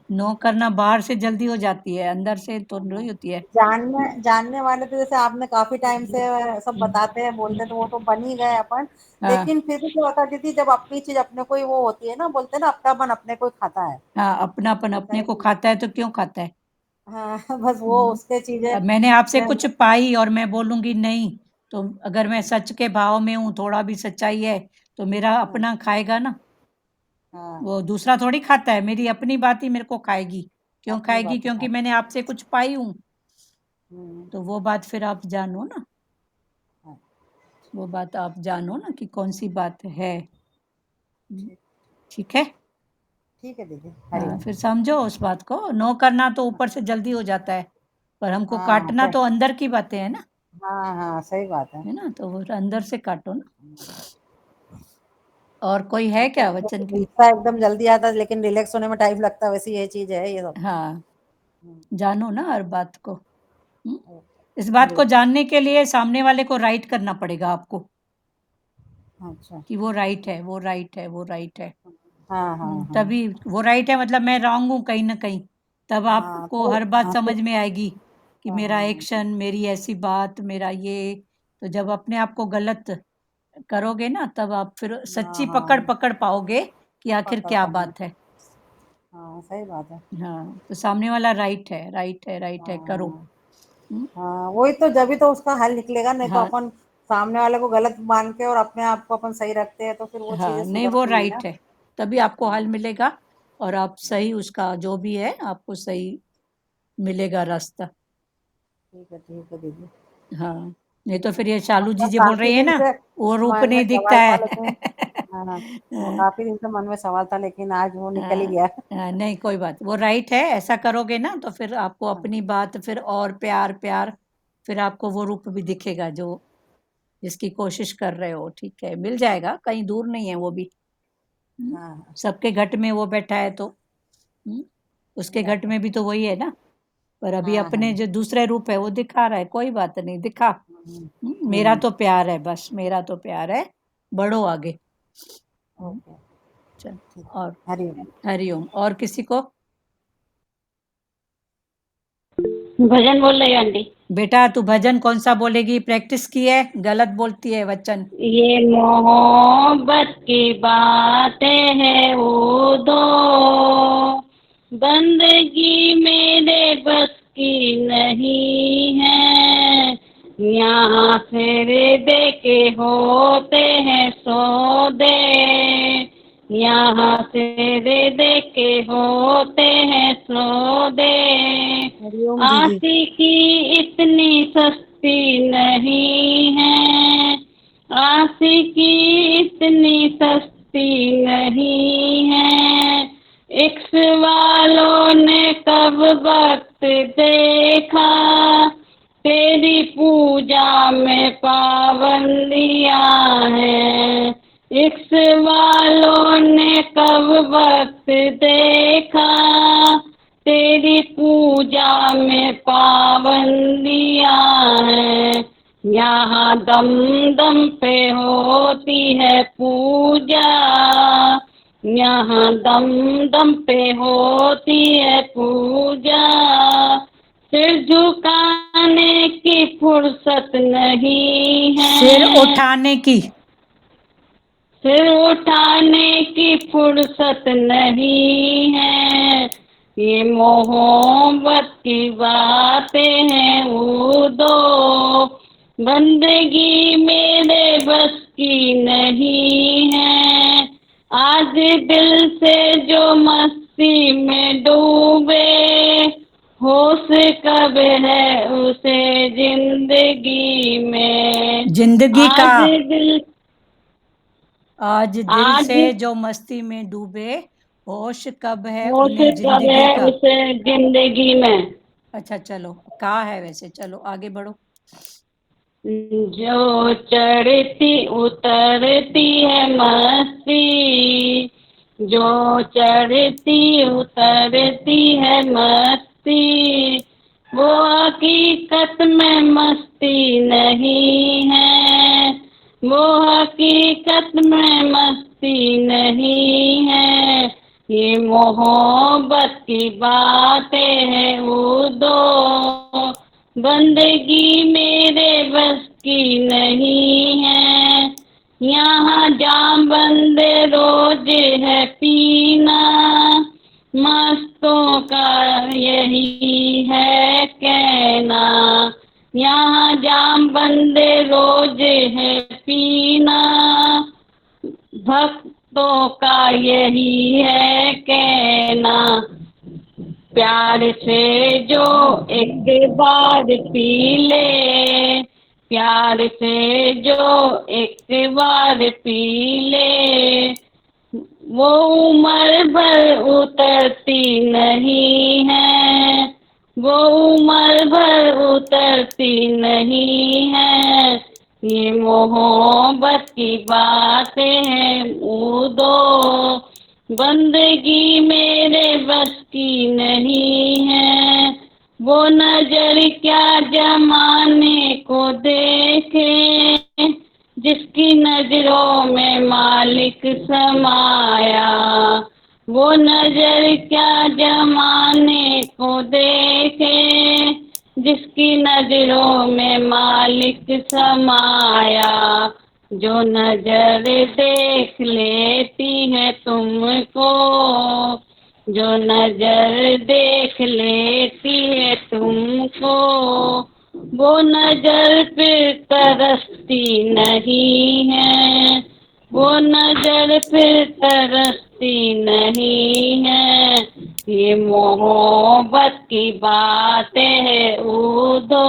नो करना बाहर से जल्दी हो जाती है, अंदर से तो नहीं होती है। जानने वाले तो जैसे आपने काफी टाइम से सब बताते हैं बोलते हैं तो वो तो बन ही गए अपन, हाँ लेकिन फिर भी क्या होता है दीदी, जब अपनी चीज अपने को ही वो होती है ना, बोलते हैं ना अपनापन अपने को ही खाता है। हाँ, अपनापन अपने को खाता है तो क्यों खाता है। हाँ बस वो उसके चीजें अब मैंने आपसे मैं- कुछ पाई और मैं बोलूंगी नहीं, तो अगर मैं सच के भाव में हूँ, थोड़ा भी सच्चाई है, तो मेरा अपना खाएगा ना, हाँ, वो दूसरा थोड़ी खाता है, मेरी अपनी बात ही मेरे को खाएगी। क्यों अपनी खाएगी? बात है क्योंकि मैंने आपसे कुछ पाई हूँ, हम्म, तो वो बात फिर आप जानो ना, हाँ, वो बात आप जानो ना कि कौन सी बात है। ठीक ठीक है। ठीक है दीदी, हाँ, हरिओम। फिर समझो उस बात को, नो करना तो ऊपर से जल्दी हो जाता है, पर हमको हाँ काटना तो अंदर की बातें है ना, हाँ हाँ, सही बात है। है ना, तो वो अंदर से काटो ना। और कोई है क्या वचन के लिए? गुस्सा एकदम जल्दी आता है लेकिन रिलैक्स होने में टाइम लगता है, वैसी ये चीज है ये सब। हाँ, जानो ना हर बात को। इस बात को हरिओम। जानने के लिए सामने वाले को राइट करना पड़ेगा आपको, अच्छा कि वो राइट है, वो राइट है, वो राइट है। हाँ हाँ हाँ तभी वो राइट है, मतलब मैं रॉन्ग हूँ कहीं ना कहीं, तब हाँ, आपको तो हर बात हाँ तो समझ में आएगी कि मेरा हाँ एक्शन, मेरी ऐसी बात, मेरा ये, तो जब अपने आप को गलत करोगे ना, तब आप फिर हाँ सच्ची पकड़ हाँ, पकड़ पाओगे कि आखिर पकड़ क्या पाऊंगी। बात है। हाँ सही बात है। हाँ, तो सामने वाला राइट है, राइट है, राइट है, करो। हाँ हाँ, वही तो, जब भी तो उसका हल निकलेगा, नहीं तो हाँ अपन सामने वाले को गलत मान के और अपने आप को अपन सही रखते हैं तो फिर वो चीजें हाँ, नहीं वो सुधरती नहीं ना। राइट है, तभी आपको हल मिलेगा, और आप सही, उसका जो भी है आपको सही मिलेगा रास्ता। ठीक है दीदी। हाँ, नहीं तो फिर ये शालू जी मतलब जो बोल काफी रही है दिन ना, से वो रूप मन में नहीं दिखता सवाल था है। लेकिन हाँ, हाँ, काफी दिन से मन में सवाल था लेकिन आज वो निकल ही हाँ, गया। हाँ, नहीं कोई बात, वो राइट है, ऐसा करोगे ना तो फिर आपको अपनी बात फिर और प्यार प्यार, फिर आपको वो रूप भी दिखेगा जो जिसकी कोशिश कर रहे हो। ठीक है, मिल जाएगा, कहीं दूर नहीं है वो भी। हाँ सबके घट में वो बैठा है तो उसके घट में भी तो वही है ना, पर अभी हाँ अपने हाँ जो दूसरे रूप है वो दिखा रहा है, कोई बात नहीं, दिखा। मेरा हम्म, तो प्यार है, बस मेरा तो प्यार है, बढ़ो आगे। ओके चल, ठीक, और हरिओम। हरिओम, और किसी को? भजन बोल रही हूँ आंटी। बेटा तू भजन कौन सा बोलेगी? प्रैक्टिस की है, गलत बोलती है वचन। ये मोहब्बत की बातें हैं वो दो, बंदगी मेरे बस की नहीं है, यहाँ फेरे दे के होते हैं सौदे, यहाँ फेरे दे के होते हैं सौदे, हरिओम दीदी। आशिकी इतनी सस्ती नहीं है, आशिकी इतनी सस्ती नहीं है, इक्स वालों ने कब वक्त देखा, तेरी पूजा में पाबंदियां हैं, इक्स वालों ने कब वक्त देखा, तेरी पूजा में पाबंदियां हैं, यहाँ दम दम पे होती है पूजा, यहाँ दम दम पे होती है पूजा, सिर झुकाने की फुर्सत नहीं सिर है, उठाने की। सिर उठाने की फुर्सत नहीं है, ये मोहब्बत की बातें हैं वो दो, बंदगी मेरे बस की नहीं है। आज दिल से जो मस्ती में डूबे, होश कब है उसे जिंदगी में। जिंदगी का, आज दिल आज आज से जो मस्ती में डूबे, होश कब है होश उन्हें कब है जिंदगी का। उसे जिंदगी में। अच्छा चलो, का है वैसे, चलो आगे बढ़ो। जो चढ़ती उतरती है मस्ती, जो चढ़ती उतरती है मस्ती, वो हकीकत में मस्ती नहीं है। वो हकीकत में मस्ती नहीं है। ये मोहब्बत की बातें हैं वो दो, बंदगी मेरे बस की नहीं है। यहाँ जाम बंद रोज है पीना, मस्तों का यही है कहना। यहाँ जाम बंद रोज है पीना, भक्तों का यही है कहना। प्यार से जो एक बार पी ले, प्यार से जो एक बार पी ले, वो उम्र भर उतरती नहीं है। वो उम्र भर उतरती नहीं है। ये मोहब्बत की बातें हैं वो दो, बंदगी मेरे बस की नहीं है। वो नजर क्या जमाने को देखे, जिसकी नजरों में मालिक समाया। वो नजर क्या जमाने को देखे, जिसकी नजरों में मालिक समाया। जो नजर देख लेती है तुमको, जो नजर देख लेती है तुमको, वो नजर फिर तरसती नहीं है। वो नजर फिर तरसती नहीं है। ये मोहब्बत की बातें है वो दो,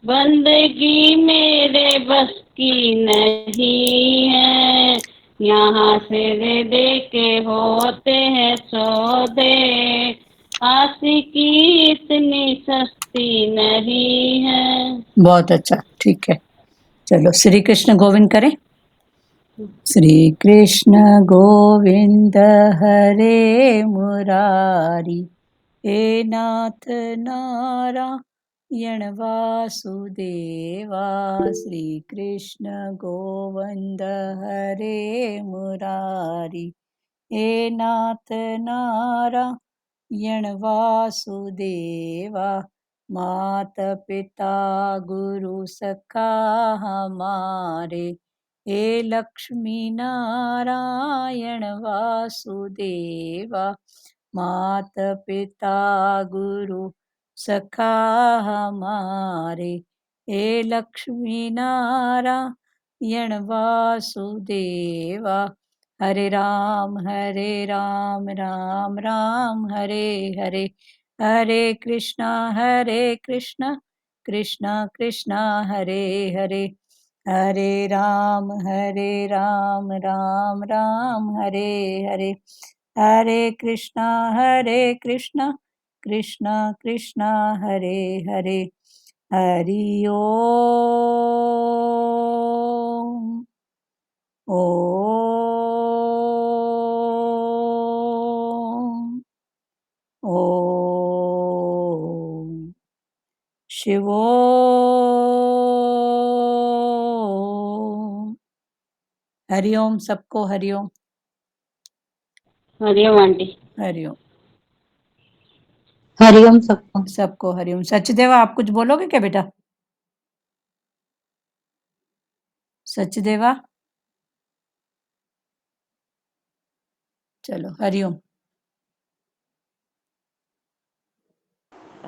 बंदगी मेरे बस की नहीं है। यहाँ से दे के होते हैं सौदे, आशिकी इतनी सस्ती नहीं है। बहुत अच्छा, ठीक है। चलो श्री कृष्ण गोविंद करें। श्री कृष्ण गोविंद हरे मुरारी, हे नाथ नारायण वासुदेवा। श्री कृष्ण गोविंद हरे मुरारी, हे नाथ नारायण वासुदेवा। मात पिता गुरु सखा हमारे, हे लक्ष्मी नारायण वासुदेवा। मात पिता गुरु सखा हमारे, हे लक्ष्मी नारायण वासुदेवा। हरे राम राम राम हरे हरे, हरे कृष्णा कृष्णा कृष्णा हरे हरे, हरे राम राम राम हरे हरे, हरे कृष्णा कृष्णा कृष्णा हरे हरे। हरि ओम। ओम ओम शिवोम। हरिओम सबको, हरिओम। हरिओम आंटी। हरिओम हरिओम सबको। सबको, हरिओम। सचदेवा आप कुछ बोलोगे क्या बेटा? सचदेवा, चलो हरिओम।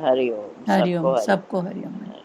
हरिओम, हरिओम, सबको हरिओम। सबको हरिओम।